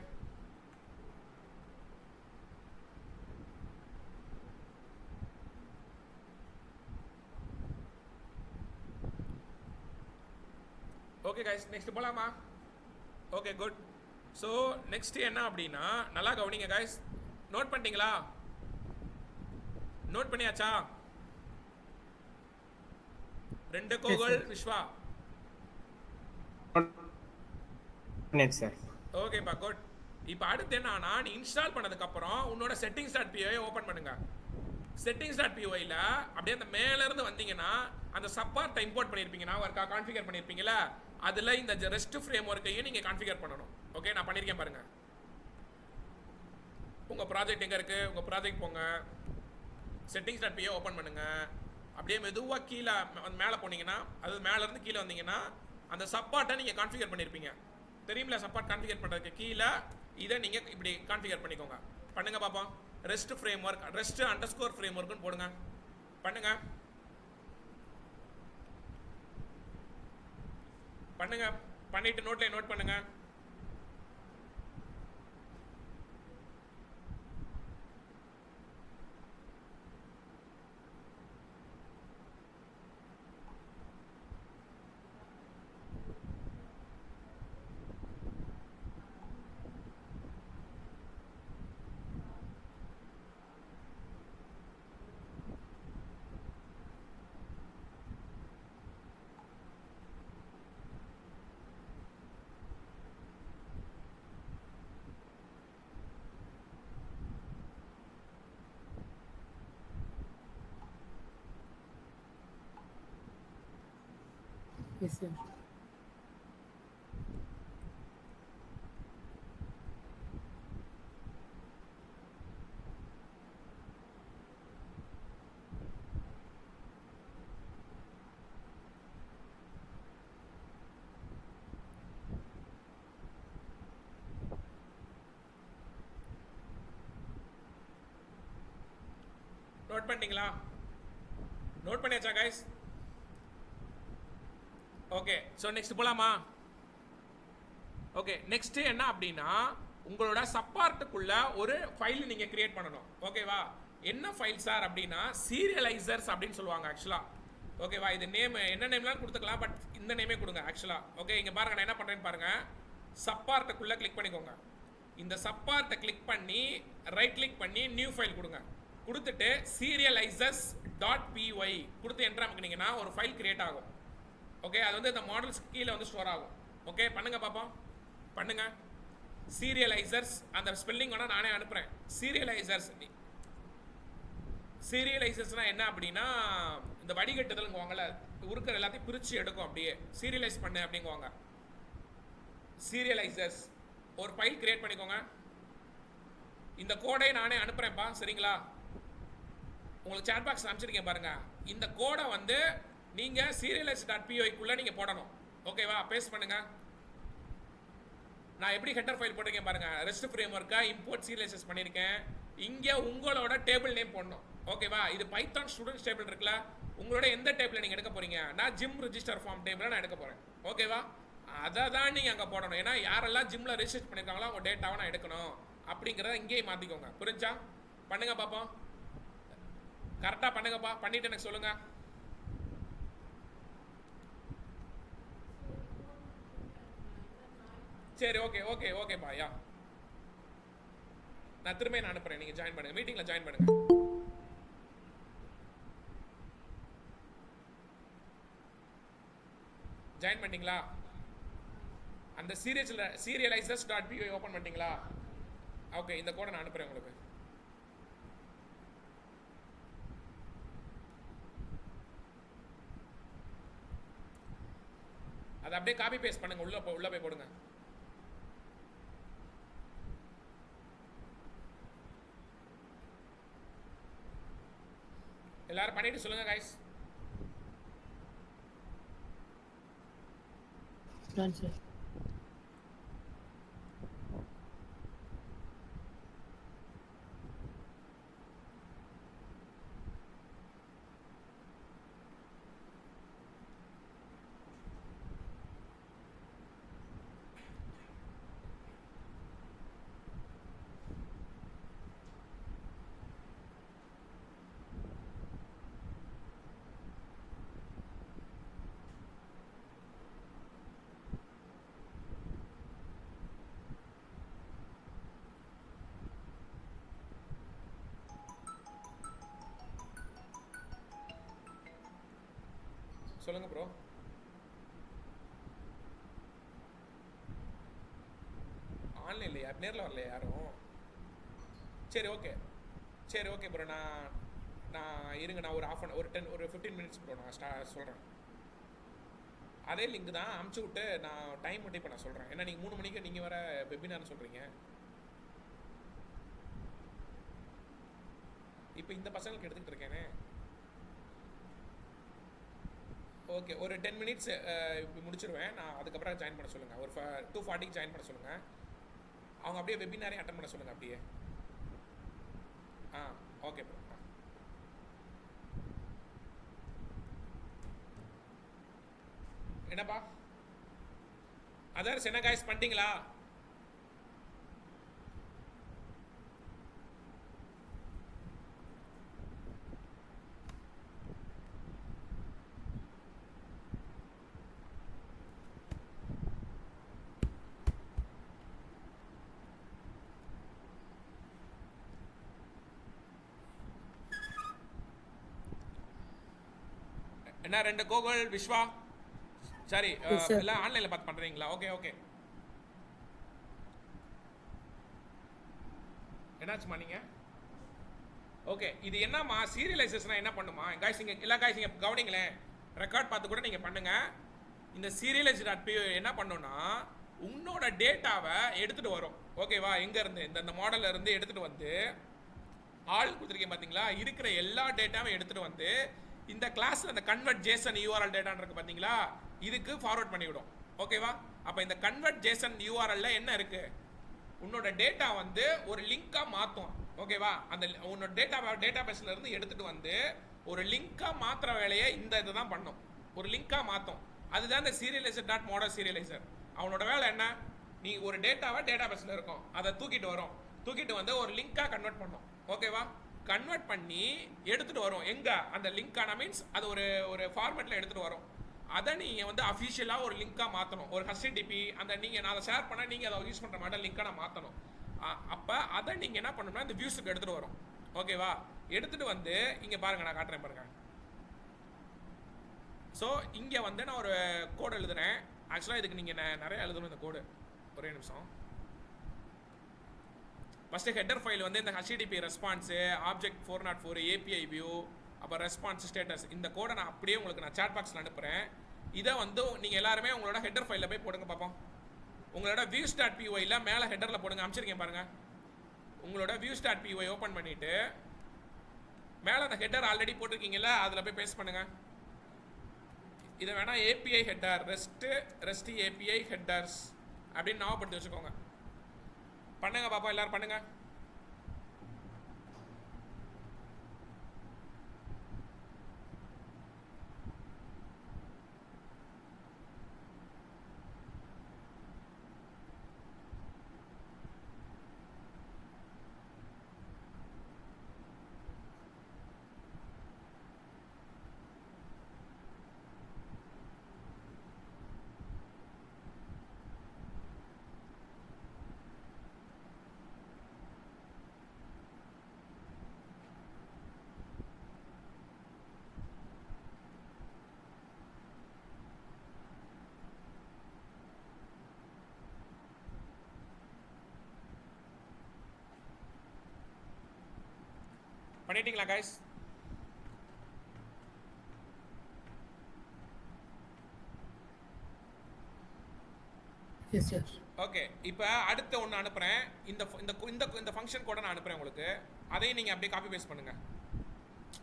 ஓகே கைஸ், நெக்ஸ்ட் போகலாமா? Okay, good. ஸோ நெக்ஸ்ட் என்ன அப்படின்னா, நல்லா கவனிங்க கைஸ். நோட் பண்ணிட்டீங்களா? நோட் பண்ணியாச்சா? 2 கோகல் விஸ்வா. சார் ஓகேப்பா, குட். இப்போ அடுத்து என்னன்னா, நீ இன்ஸ்டால் பண்ணதுக்கப்புறம் உன்னோட settings.py ஓப்பன் பண்ணுங்க. settings.pyல அப்படியே அந்த மேலேருந்து வந்தீங்கன்னா அந்த சப்பார்ட்டை இம்போர்ட் பண்ணியிருப்பீங்கன்னா ஒர்க்கா கான்ஃபிகர் பண்ணியிருப்பீங்களா, அதில் இந்த ரெஸ்ட் ஃப்ரேம் ஒர்க்கையும் நீங்கள் கான்ஃபிகர் பண்ணணும். ஓகே, நான் பண்ணியிருக்கேன் பாருங்கள். உங்கள் ப்ராஜெக்ட் எங்கே இருக்குது? உங்கள் ப்ராஜெக்ட் போங்க, settings.py ஓப்பன் பண்ணுங்கள். அப்படியே மெதுவாக கீழே மேலே போனீங்கன்னா, அது மேலேருந்து கீழே வந்தீங்கன்னா அந்த சப்பார்ட்டை நீங்கள் கான்ஃபிகர் பண்ணியிருப்பீங்க. தெரியுமில்ல, சப்பார்ட் கான்ஃபிகர் பண்ணுறதுக்கு கீழே இதை நீங்கள் இப்படி கான்ஃபிகர் பண்ணிக்கோங்க. பண்ணுங்க பார்ப்போம். Rest framework, rest underscore frame ஒர்க்குன்னு போடுங்க. பண்ணுங்க பண்ணுங்க பண்ணிட்டு நோட்ல நோட் பண்ணுங்க. Yes, sir. நோட் பண்ணிட்டீங்களா? நோட் பண்ணியாச்சா கைஸ்? ஓகே, ஸோ நெக்ஸ்ட் போலாமா? ஓகே, நெக்ஸ்ட் என்ன அப்படின்னா, உங்களோட சப்பார்ட்டுக்குள்ள ஒரு ஃபைல் நீங்க கிரியேட் பண்ணணும். ஓகேவா? என்ன ஃபைல் சார் அப்படின்னா, சீரியலைசர்ஸ் அப்படின்னு சொல்லுவாங்க ஆக்சுவலா. ஓகேவா? இது நேம் என்ன நேம்லாம் கொடுத்துக்கலாம், பட் இந்த நேமே கொடுங்க ஆக்சுவலா. ஓகே, இங்க பாருங்க நான் என்ன பண்றேன்னு பாருங்க. சப்பார்ட்டுக்குள்ள கிளிக் பண்ணிக்கோங்க. இந்த சப்பார்ட்டை கிளிக் பண்ணி ரைட் கிளிக் பண்ணி நியூ ஃபைல் கொடுங்க. கொடுத்துட்டு சீரியலைசர்ஸ் டாட் py கொடுத்து என்டர் அமைக்கினீங்கன்னா ஒரு ஃபைல் கிரியேட் ஆகும். ஓகே, அது வந்து இந்த மாடல்ஸ் கீழே வந்து ஸ்டோர் ஆகும். ஓகே, பண்ணுங்க பாப்போம். பண்ணுங்க. சீரியலைசர்ஸ், அந்த ஸ்பெல்லிங் வேணா நானே அனுப்புறேன். சீரியலைசர்ஸ்னா என்ன அப்படின்னா, இந்த வடிகட்டுதல்ங்குவாங்கல்ல, உருக்கிற எல்லாத்தையும் பிரித்து எடுக்கும், அப்படியே சீரியலைஸ் பண்ணு அப்படிங்குவாங்க. சீரியலைசர்ஸ் ஒரு ஃபைல் கிரியேட் பண்ணிக்கோங்க. இந்த கோடை நானே அனுப்புறேன்ப்பா, சரிங்களா? உங்களுக்கு சாட் பாக்ஸ் அனுப்பிச்சிருக்கேன் பாருங்க. இந்த கோடை வந்து நீங்க serialize.py குள்ள நீங்க போடணும். ஓகேவா? பேஸ்ட் பண்ணுங்க. நான் எப்படி ஹெட்டர் ஃபைல் போட்டிருக்கேன் பாருங்க. ரெஸ்ட் ஃப்ரேம் ஒர்க்கா இம்போர்ட் சீரியலைசஸ் பண்ணியிருக்கேன். இங்க உங்களோட டேபிள் நேம் போடணும். ஓகேவா? இது பைத்தான் ஸ்டூடெண்ட்ஸ் டேபிள் இருக்குல்ல, உங்களோட எந்த டேபிள் நீங்க எடுக்க போறீங்க? நான் ஜிம் ரிஜிஸ்டர் ஃபார்ம் டேபிள் நான் எடுக்க போறேன். ஓகேவா? அதை தான் நீங்க அங்க போடணும். ஏன்னா யாரெல்லாம் ஜிம்ல ரெஜிஸ்டர் பண்ணிருக்காங்களோ அவங்க டேட்டாவை நான் எடுக்கணும் அப்படிங்கிறத இங்கேயே மாத்திக்கோங்க. புரிஞ்சா? பண்ணுங்க பாப்போம். கரெக்டா பண்ணுங்கப்பா. பண்ணிட்டு எனக்கு சொல்லுங்க. சரி, ஓகே ஓகே ஓகேப்பா. யா நான் திரும்ப நான் அனுப்புறேன், நீங்க ஜாயின் பண்ணுங்க, மீட்டிங்ல ஜாயின் பண்ணுங்க. ஜாயின் பண்ணிட்டீங்களா? அந்த serializers.py ஓபன் பண்ணிட்டீங்களா? ஓகே, இந்த கோடை நான் அனுப்புறேன் உங்களுக்கு. அதை அப்படியே காப்பி பேஸ்ட் பண்ணுங்க, உள்ள போய் போடுங்க. எல்லாரும் பண்ணிட்டு சொல்லுங்க guys. Done, sir. சொல்லுங்க ப்ரோ. ஆன்லைன் இல்லையா, நேரில் வரலையா யாரும்? சரி ஓகே, சரி ஓகே ப்ரோ. நான் இருங்க, நான் ஒரு 15 மினிட்ஸ் ப்ரோ நான் சொல்கிறேன். அதே லிங்க் தான் அமுச்சு விட்டு நான் டைம் மட்டும் இப்போ நான் சொல்கிறேன். ஏன்னா நீங்கள் 3 மணிக்கு நீங்கள் வர வெபினார்னு சொல்கிறீங்க. இப்போ இந்த பசங்களுக்கு எடுத்துக்கிட்டு இருக்கேனே. ஓகே, ஒரு 10 மினிட்ஸ் இப்போ முடிச்சிருவேன் நான். அதுக்கப்புறம் ஜாயின் பண்ண சொல்லுங்கள். ஒரு 2:40க்கு ஜாயின் பண்ண சொல்லுங்கள். அவங்க அப்படியே வெபினாரே அட்டன் பண்ண சொல்லுங்கள் அப்படியே. Okay bro. என்னப்பா அதர்ஸ் என்ன காய்ஸ் பண்ணிட்டீங்களா? என்ன 2 கோகுல் விஸ்வா சரி எல்லாம் ஆன்லைன்ல பார்த்து பண்றீங்களா? Okay okay. என்னாச்சுமா நீங்க? ஓகே, இது என்னமா சீரியலைசேஷனா என்ன பண்ணுமா गाइस? இங்க எல்லா गाइस இங்க கவனிங்களேன், ரெக்கார்ட் பார்த்து கூட நீங்க பண்ணுங்க. இந்த serialized.py என்ன பண்ணும்னா உன்னோட டேட்டாவை எடுத்துட்டு வரும். ஓகேவா? எங்க இருந்து இந்த மாடல்ல இருந்து எடுத்துட்டு வந்து ஆல் கொடுத்துருக்கேன் பாத்தீங்களா, இருக்கிற எல்லா டேட்டாவும் எடுத்துட்டு வந்து இந்த கிளாஸ்ல அந்த கன்வெர்ட் ஜேசன் யூஆர்எல் டேட்டா இருக்கு பாத்தீங்களா, இதுக்கு ஃபார்வர்ட் பண்ணிவிடும். ஓகேவா? அப்ப இந்த கன்வெர்ட் ஜேசன் யூஆர்எல்ல என்ன இருக்கு, உன்னோட டேட்டா வந்து ஒரு லிங்கா மாத்தும். ஓகேவா? அந்த உன்னோட டேட்டா பேஸ்ல இருந்து எடுத்துட்டு வந்து ஒரு லிங்கா மாத்துற வேலையை இந்த இதுதான் பண்ணும். ஒரு லிங்கா மாத்தும். அதுதான் இந்த சீரியலைசர் டாட் மாடல் சீரியலைசர். அவனோட வேலை என்ன, நீ ஒரு டேட்டாவை டேட்டா பேஸ்ல இருக்கும், அதை தூக்கிட்டு வரும், தூக்கிட்டு வந்து ஒரு லிங்கா கன்வெர்ட் பண்ணும். ஓகேவா? கன்வெர்ட் பண்ணி எடுத்துட்டு வரும். எங்க அந்த லிங்கான மீன்ஸ் அது ஒரு ஃபார்மேட்ல எடுத்துட்டு வரும். அதை நீங்க வந்து அஃபிஷியலா ஒரு லிங்கா மாத்தணும். ஒரு HTTP அந்த நீங்க நான் அதை ஷேர் பண்ணா நீங்க அதை யூஸ் பண்ற மாதிரி லிங்கா நான் மாத்தணும். அப்ப அதை நீங்க என்ன பண்ணணும்னா இந்த வியூஸுக்கு எடுத்துட்டு வரும். ஓகேவா? எடுத்துட்டு வந்து இங்க பாருங்க, நான் காட்டுறேன் பாருங்க. ஸோ இங்க வந்து நான் ஒரு கோடு எழுதுறேன். ஆக்சுவலா இதுக்கு நீங்க நிறைய எழுதணும் இந்த கோடு. ஒரே நிமிஷம். ஃபஸ்ட்டு ஹெட்டர் ஃபைல் வந்து இந்த HTTP response, object 404, API view, அப்புறம் ரெஸ்பான்ஸ் ஸ்டேட்டஸ், இந்த கோடை நான் அப்படியே உங்களுக்கு நான் சாட் பாக்ஸில் அனுப்புகிறேன். இதை வந்து நீங்கள் எல்லாருமே உங்களோட ஹெட்டர் ஃபைலில் போய் போடுங்க பார்ப்போம். உங்களோட views.pyல மேலே ஹெட்டரில் போடுங்க, அமைச்சிருக்கேன் பாருங்கள். உங்களோட views.py ஓப்பன் பண்ணிவிட்டு மேலே அந்த ஹெட்டர் ஆல்ரெடி போட்டிருக்கீங்களா, அதில் போய் பேஸ்ட் பண்ணுங்கள். இதை வேணால் API header rest API headers அப்படின்னு ஞாபகப்படுத்தி வச்சுக்கோங்க. பண்ணுங்க பாப்பா, எல்லாரும் பண்ணுங்க. பண்ணிட்டீங்களா கைஸ்? Yes, sir. ஓகே, இப்போ அடுத்த ஒன்று அனுப்புகிறேன். இந்த இந்த இந்த இந்த ஃபங்க்ஷன் கூட நான் அனுப்புகிறேன் உங்களுக்கு. அதையும் நீங்கள் அப்படியே காப்பி பேஸ்ட் பண்ணுங்கள்.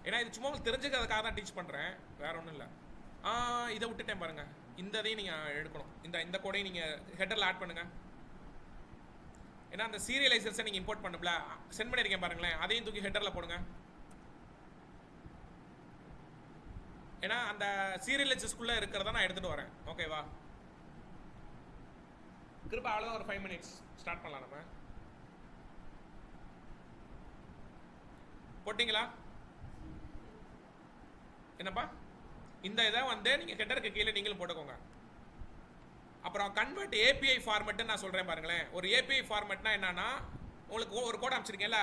ஏன்னா இது சும்மா உங்களுக்கு தெரிஞ்சுக்கிறதுக்காக தான் டீச் பண்ணுறேன், வேற ஒன்றும் இல்லை. இதை விட்டுட்டேன் பாருங்கள். இந்த இதையும் நீங்கள் எடுக்கணும். இந்த கோடையும் நீங்கள் ஹெட்டரில் ஆட் பண்ணுங்கள். ஏன்னா அந்த சீரியலைசர்ஸை நீங்கள் இம்போர்ட் பண்ணல, சென்ட் பண்ணியிருக்கேன் பாருங்களேன், அதையும் தூக்கி ஹெட்டரில் போடுங்க. ஏன்னா அந்த சீரியலைசர்ஸ்குள்ளே இருக்கிறத நான் எடுத்துகிட்டு வரேன். ஓகேவா? திரும்ப அவ்வளோ ஒரு 5 minutes ஸ்டார்ட் பண்ணலாம். நம்ம போட்டிங்களா? என்னப்பா இந்த இதை வந்து நீங்கள் ஹெட்டருக்கு கீழே நீங்களும் போட்டுக்கோங்க. அப்புறம் கன்வெர்ட் ஏபிஐ ஃபார்மெட்டு நான் சொல்கிறேன் பாருங்களேன். ஒரு ஏபிஐ ஃபார்மெட்னா என்னன்னா, உங்களுக்கு ஒரு கோட் அமைச்சிருக்கேன்ல,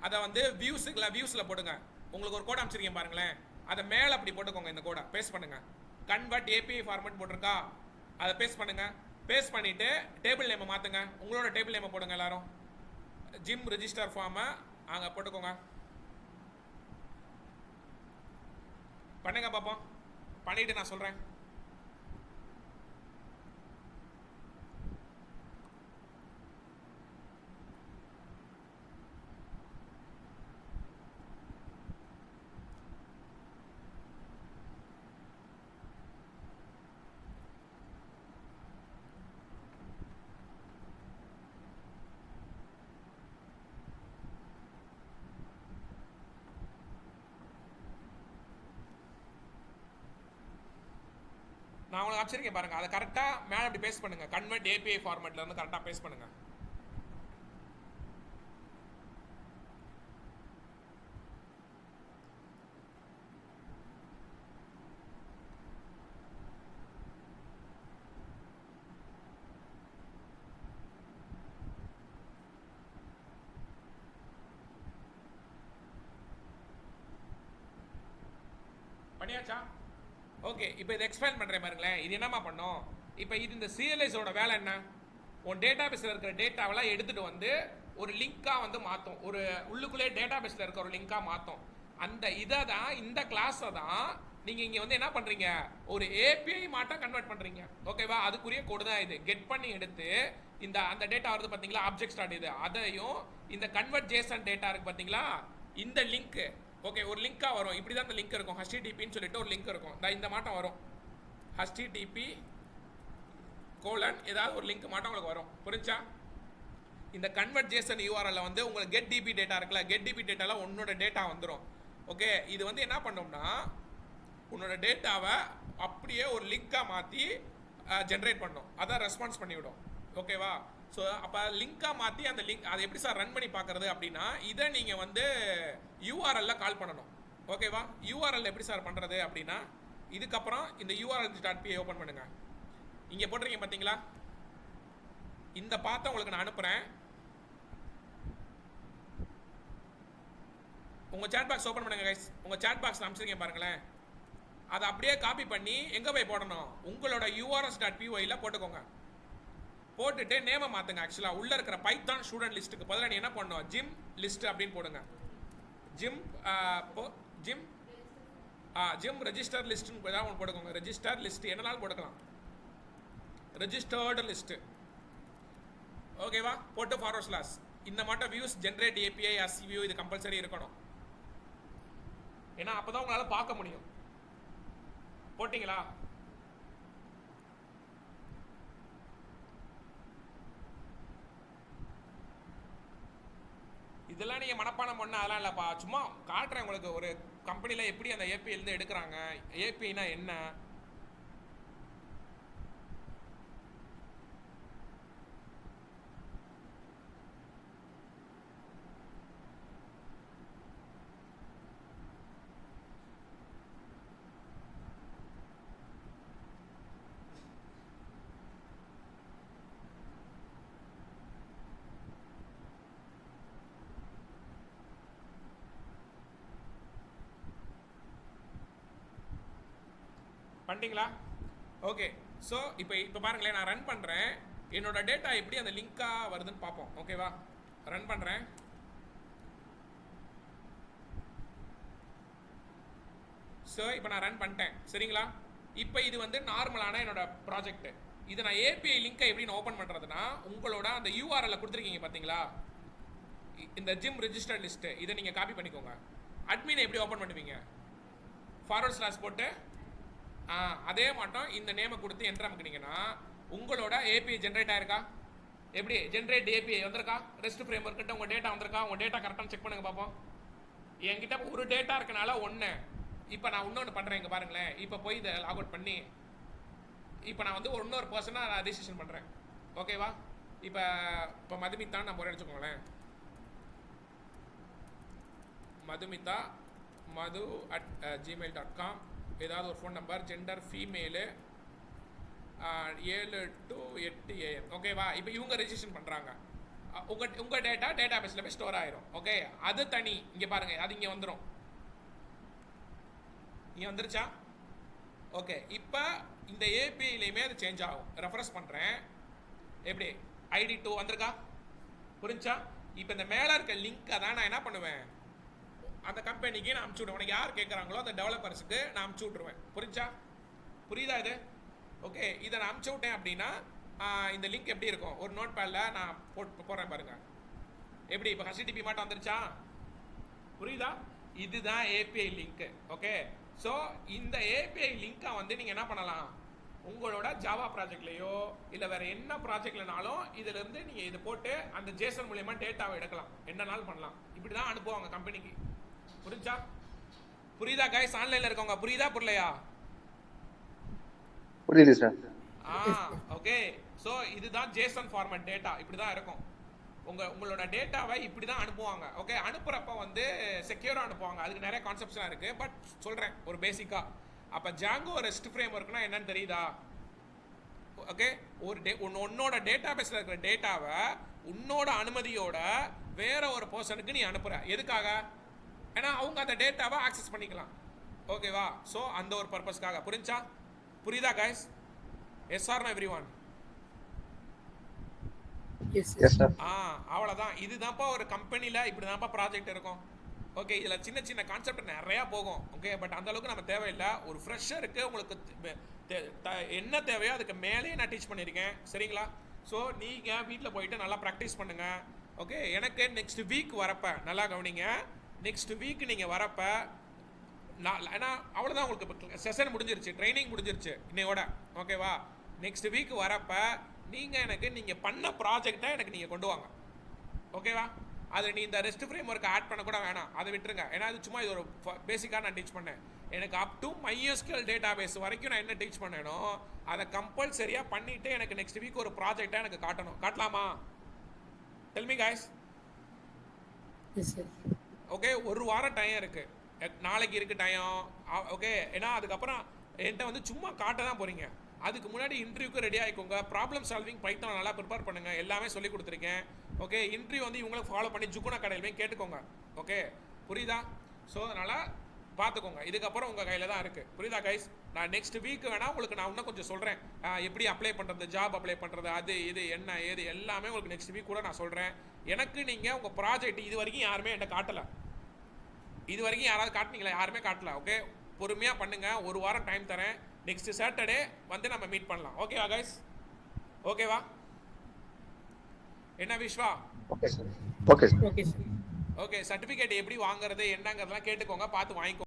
அதை வந்து வியூஸில் போடுங்க. உங்களுக்கு ஒரு கோட் அமைச்சிருக்கேன் பாருங்களேன், அதை மேலே அப்படி போட்டுக்கோங்க. இந்த கோடை பேஸ்ட் பண்ணுங்க. கன்வெர்ட் ஏபிஐ ஃபார்மெட் போட்டிருக்கா, அதை பேஸ்ட் பண்ணுங்க. பேஸ்ட் பண்ணிவிட்டு டேபிள் நேமை மாற்றுங்க. உங்களோட டேபிள் நேமை போடுங்க எல்லாரும். ஜிம் ரெஜிஸ்டர் ஃபார்மை அங்கே போட்டுக்கோங்க. பண்ணுங்க பார்ப்போம். பண்ணிவிட்டு நான் சொல்கிறேன். நான் உங்களுக்கு வச்சிருக்கேன் பாருங்க, அதை கரெக்டாக மேலே அப்படி பேஸ்ட் பண்ணுங்க. கன்வெர்ட் ஏபிஐ ஃபார்மேட்ல இருந்து கரெக்டாக பேஸ்ட் பண்ணுங்க. பண்ணியாச்சா? ஓகே, இப்போ இதை எக்ஸ்பேண்ட் பண்ணுறேன் பாருங்களேன். இது என்னமா பண்ணோம்? இப்போ இது இந்த சீரியலைஸோட வேலை என்ன? உன் டேட்டா பேஸில் இருக்கிற டேட்டாவெல்லாம் எடுத்துகிட்டு வந்து ஒரு லிங்காக வந்து மாற்றும். ஒரு உள்ளுக்குள்ளே டேட்டா பேஸில் இருக்க ஒரு லிங்காக மாற்றும். அந்த இதை தான், இந்த கிளாஸை தான் நீங்கள் இங்கே வந்து என்ன பண்ணுறீங்க, ஒரு ஏபிஐ மாட்டம் கன்வெர்ட் பண்ணுறீங்க. ஓகேவா? அதுக்குரிய கோடு தான் இது. கெட் பண்ணி எடுத்து அந்த டேட்டா வருது பார்த்தீங்களா, ஆப்ஜெக்ட் ஸ்டார்ட் இது, அதையும் இந்த கன்வெர்ட் ஜேசன் டேட்டா இருக்குது பார்த்தீங்களா, இந்த லிங்க்கு. ஓகே, ஒரு லிங்காக வரும். இப்படி தான் இந்த லிங்க் இருக்கும். HTTPன்னு சொல்லிட்டு ஒரு லிங்க் இருக்கும். இந்த மாட்டம் வரும். HTTP ஏதாவது ஒரு லிங்க் மாட்டம் உங்களுக்கு வரும். புரிஞ்சா? இந்த கன்வெர்ட் ஜேசன் யூஆர்எல்ல வந்து உங்களுக்கு கெட் டிபி டேட்டா இருக்குல்ல, கெட் டிபி டேட்டால உன்னோட டேட்டா வந்துடும். ஓகே, இது வந்து என்ன பண்ணோம்னா, உன்னோட டேட்டாவை அப்படியே ஒரு லிங்காக மாற்றி ஜென்ரேட் பண்ணோம். அதான் ரெஸ்பான்ஸ் பண்ணிவிடும். ஓகேவா? ஸோ அப்போ லிங்காக மாற்றி அந்த லிங்க் அதை எப்படி சார் ரன் பண்ணி பார்க்குறது அப்படின்னா, இதை நீங்கள் வந்து யூஆர்எல்ல கால் பண்ணணும். ஓகேவா? யூஆர்எல் எப்படி சார் பண்ணுறது அப்படின்னா, இதுக்கப்புறம் இந்த url.py ஓப்பன் பண்ணுங்கள். இங்கே போட்டிருக்கீங்க பார்த்தீங்களா, இந்த பாத்தை உங்களுக்கு நான் அனுப்புகிறேன். உங்கள் சேட் பாக்ஸ் ஓப்பன் பண்ணுங்க கைஸ். உங்கள் சேட் பாக்ஸ் அனுப்பிச்சிருக்கேன் பாருங்களேன். அதை அப்படியே காப்பி பண்ணி எங்கே போய் போடணும், உங்களோட urls.py போட்டுக்கோங்க. போட்டுட்டு நேமை மாற்றுங்க. ஆக்சுவலாக உள்ளே இருக்கிற பைத்தான் ஸ்டூடெண்ட் லிஸ்ட்டுக்கு பதிலாக நீ என்ன பண்ணணும், ஜிம் லிஸ்ட் அப்படின்னு போடுங்க. ஜிம் ரெஜிஸ்டர் லிஸ்ட்டுன்னு ஏதாவது ஒன்று போட்டுக்கோங்க. ரெஜிஸ்டர் லிஸ்ட் என்னனாலும் போட்டுக்கலாம். Registered list. ஓகேவா? போட்டு ஃபார்வர்ட் ஸ்லாஷ். இந்த மட்டும் views generate API as view இது கம்பல்சரி இருக்கணும். ஏன்னா அப்போ தான் உங்களால் பார்க்க முடியும். போட்டிங்களா? இதெல்லாம் நீங்கள் மனப்பாடம் பண்ண அதெல்லாம் இல்லைப்பா, சும்மா காட்டுறேன் உங்களுக்கு. ஒரு கம்பெனியில் எப்படி அந்த ஏபிஐலேருந்து எடுக்கிறாங்க, ஏபிஐனா என்ன. பண்ணிட்டீங்களா? ஓகே, ஸோ இப்போ பாருங்களேன், நான் ரன் பண்ணுறேன். என்னோட டேட்டா எப்படி அந்த லிங்காக வருதுன்னு பார்ப்போம். ஓகேவா? ரன் பண்ணுறேன். ஸோ இப்போ நான் ரன் பண்ணிட்டேன் சரிங்களா. இப்போ இது வந்து நார்மலான என்னோட ப்ராஜெக்ட். இது நான் ஏபிஐ லிங்கை எப்படி நான் ஓப்பன் பண்ணுறதுன்னா, உங்களோட அந்த யூஆர்எல்ல கொடுத்துருக்கீங்க பார்த்தீங்களா, இந்த ஜிம் ரெஜிஸ்டர்ட் லிஸ்ட்டு, இதை நீங்கள் காப்பி பண்ணிக்கோங்க. அட்மினை எப்படி ஓப்பன் பண்ணுவீங்க, ஃபார்வர்ட் ஸ்லாஷ் போட்டு அதே மாட்டோம் இந்த நேமை கொடுத்து என்ட்ரு அமைக்கினீங்கன்னா உங்களோட ஏபிஐ ஜென்ரேட் ஆயிருக்கா, எப்படி ஜென்ரேட் ஏபிஐ வந்திருக்கா, ரெஸ்ட் ஃப்ரேம் ஒர்க்கிட்ட உங்கள் டேட்டா வந்திருக்கா, உங்கள் டேட்டா கரெக்டாக செக் பண்ணுங்க பார்ப்போம். என்கிட்ட ஒரு டேட்டா இருக்கனால ஒன்று. இப்போ நான் இன்னொன்று பண்ணுறேன், இங்கே பாருங்களேன். இப்போ போய் இதை லாக் அவுட் பண்ணி இப்போ நான் வந்து இன்னொரு பர்சனாக நான் ரெஜிஸ்ட்ரேஷன் பண்ணுறேன். ஓகேவா. இப்போ மதுமிதான் நம்ம ஒரு எடுத்துக்கோங்களேன். மதுமிதா madu@gmail.com, ஏதாவது ஒரு phone number, gender female, 7 to 8 AM. ஓகேவா. இப்போ இவங்க ரெஜிஸ்ட்ரேஷன் பண்ணுறாங்க. உங்கள் டேட்டா பேஸில் போய் ஸ்டோர் ஆயிரும். ஓகே, அது தனி. இங்கே பாருங்கள், அது இங்கே வந்துடும். இங்கே வந்துருச்சா. ஓகே, இப்போ இந்த ஏபிஐலையுமே அது சேஞ்ச் ஆகும். ரெஃபரன்ஸ் பண்ணுறேன். எப்படி ID 2 வந்திருக்கா, புரிஞ்சா. இப்போ இந்த மேலே இருக்க லிங்க்கை தான் நான் என்ன பண்ணுவேன், அந்த கம்பெனிக்கு நான் அனுப்பிச்சி விடுவேன். உனக்கு யார் கேட்குறாங்களோ அந்த டெவலப்பர்ஸுக்கு நான் அனுப்பிச்சி விட்ருவேன். புரிஞ்சா, புரியுதா இது. ஓகே, இதை நான் அனுப்பிச்சி விட்டேன் அப்படின்னா இந்த லிங்க் எப்படி இருக்கும், ஒரு நோட் பேடில் நான் போடுறேன் பாருங்கள். எப்படி இப்போ HTTP மாட்டம் வந்துருச்சா, புரியுதா. இதுதான் ஏபிஐ லிங்க்கு. ஓகே, ஸோ இந்த ஏபிஐ லிங்க்கை வந்து நீங்கள் என்ன பண்ணலாம், உங்களோட ஜாவா ப்ராஜெக்ட்லையோ இல்லை வேறு என்ன ப்ராஜெக்ட்லனாலும் இதிலேருந்து நீங்கள் இதை போட்டு அந்த ஜேசன் மூலயமா டேட்டாவை எடுக்கலாம், என்னனாலும் பண்ணலாம். இப்படி தான் அனுப்புவாங்க கம்பெனிக்கு. புரிஞ்சா, புரியுதா கைஸ். ஆன்லைனில் இருக்கவங்க புரியுதா புரியலையா. புரியுது சார். ஓகே, ஸோ இதுதான் ஜேசன் ஃபார்மேட் டேட்டா. இப்படி தான் இருக்கும். உங்களோட டேட்டாவை இப்படி தான் அனுப்புவாங்க. ஓகே, அனுப்புகிறப்ப வந்து செக்யூராக அனுப்புவாங்க. அதுக்கு நிறைய கான்செப்ட்ஸ்லாம் இருக்குது, பட் சொல்கிறேன் ஒரு பேசிக்காக. அப்போ ஜாங்கோ ரெஸ்ட் ஃப்ரேம் ஒர்க்னா என்னன்னு தெரியுதா. ஓகே, உன்னோட டேட்டா பேஸில் இருக்கிற டேட்டாவை உன்னோட அனுமதியோட வேற ஒரு பர்சனுக்கு நீ அனுப்புகிற. எதுக்காக, ஏன்னா அவங்க அந்த டேட்டாவை ஆக்சஸ் பண்ணிக்கலாம். ஓகேவா. ஸோ அந்த ஒரு பர்பஸ்க்காக. புரிஞ்சா, புரியுதா guys. Yes or no everyone. அவ்வளோதான். இதுதான்ப்பா ஒரு கம்பெனியில் இப்படி தான்ப்பா ப்ராஜெக்ட் இருக்கும். ஓகே, இதில் சின்ன சின்ன கான்செப்ட் நிறையா போகும். ஓகே, பட் அந்த அளவுக்கு நம்ம தேவையில்லை. ஒரு ஃப்ரெஷருக்கு உங்களுக்கு என்ன தேவையோ அதுக்கு மேலேயே நான் டீச் பண்ணியிருக்கேன். சரிங்களா. ஸோ நீங்கள் வீட்டில் போயிட்டு நல்லா ப்ராக்டிஸ் பண்ணுங்கள். ஓகே, எனக்கு நெக்ஸ்ட் வீக் வரப்போ நல்லா கவனிங்க. நெக்ஸ்ட் வீக் நீங்கள் வரப்போ ஏன்னா அவ்வளோதான், உங்களுக்கு இப்போ செஷன் முடிஞ்சிருச்சு, ட்ரைனிங் முடிஞ்சிருச்சு இன்னையோட. ஓகேவா. நெக்ஸ்ட் வீக் வரப்போ நீங்கள் பண்ண ப்ராஜெக்டை எனக்கு நீங்கள் கொண்டு வாங்க. ஓகேவா. அது நீ இந்த ரெஸ்ட் ஃப்ரேம் ஒர்க்கை ஆட் பண்ண கூட வேணாம், அதை விட்டுருங்க. ஏன்னா அது சும்மா இது ஒரு பேசிக்காக நான் டீச் பண்ணேன். எனக்கு up to MySQL database வரைக்கும் நான் என்ன டீச் பண்ணேனோ அதை கம்பல்சரியாக பண்ணிவிட்டு எனக்கு நெக்ஸ்ட் வீக் ஒரு ப்ராஜெக்டாக எனக்கு காட்டணும். காட்டலாமா, டெல் மீ கைஸ். ஓகே, ஒரு வாரம் டைம் இருக்குது, நாளைக்கு இருக்குது டைம். ஓகே, ஏன்னா அதுக்கப்புறம் என்கிட்ட வந்து சும்மா காட்ட தான் போகிறீங்க. அதுக்கு முன்னாடி இன்டர்வியூக்கு ரெடி ஆகிக்கோங்க. ப்ராப்ளம் சால்விங் பைத்தான் நல்லா ப்ரிப்பேர் பண்ணுங்கள். எல்லாமே சொல்லி கொடுத்துருக்கேன். ஓகே, இன்டர்வியூ வந்து இவங்களுக்கு ஃபாலோ பண்ணி ஜுகுனா கடையிலுமே கேட்டுக்கோங்க. ஓகே, புரியுதா. ஸோ அதனால் பார்த்துக்கோங்க. இதுக்கப்புறம் உங்கள் கையில் தான் இருக்குது. புரியுதா கைஸ். நான் நெக்ஸ்ட் வீக் வேணால் உங்களுக்கு நான் இன்னும் கொஞ்சம் சொல்கிறேன், எப்படி அப்ளை பண்ணுறது, ஜாப் அப்ளை பண்ணுறது, அது இது என்ன ஏது எல்லாமே உங்களுக்கு நெக்ஸ்ட் வீக் கூட நான் சொல்கிறேன். எனக்கு நீங்கள் உங்கள் ப்ராஜெக்ட் இது வரைக்கும் யாருமே என்கிட்ட காட்டலை. இது வரைக்கும் யாராவது காட்டினீங்களா, யாருமே காட்டல. ஓகே, பொறுமையாக பண்ணுங்கள். ஒரு வாரம் டைம் தரேன். நெக்ஸ்ட் சாட்டர்டே வந்து நம்ம மீட் பண்ணலாம். ஓகேவா கைஸ். ஓகேவா. என்ன Viswa. Okay sir. Okay sir. Okay sir. Okay, certificate எப்படி வாங்குறது என்னங்கிறதெல்லாம் கேட்டுக்கோங்க, பார்த்து வாங்கிக்கோங்க.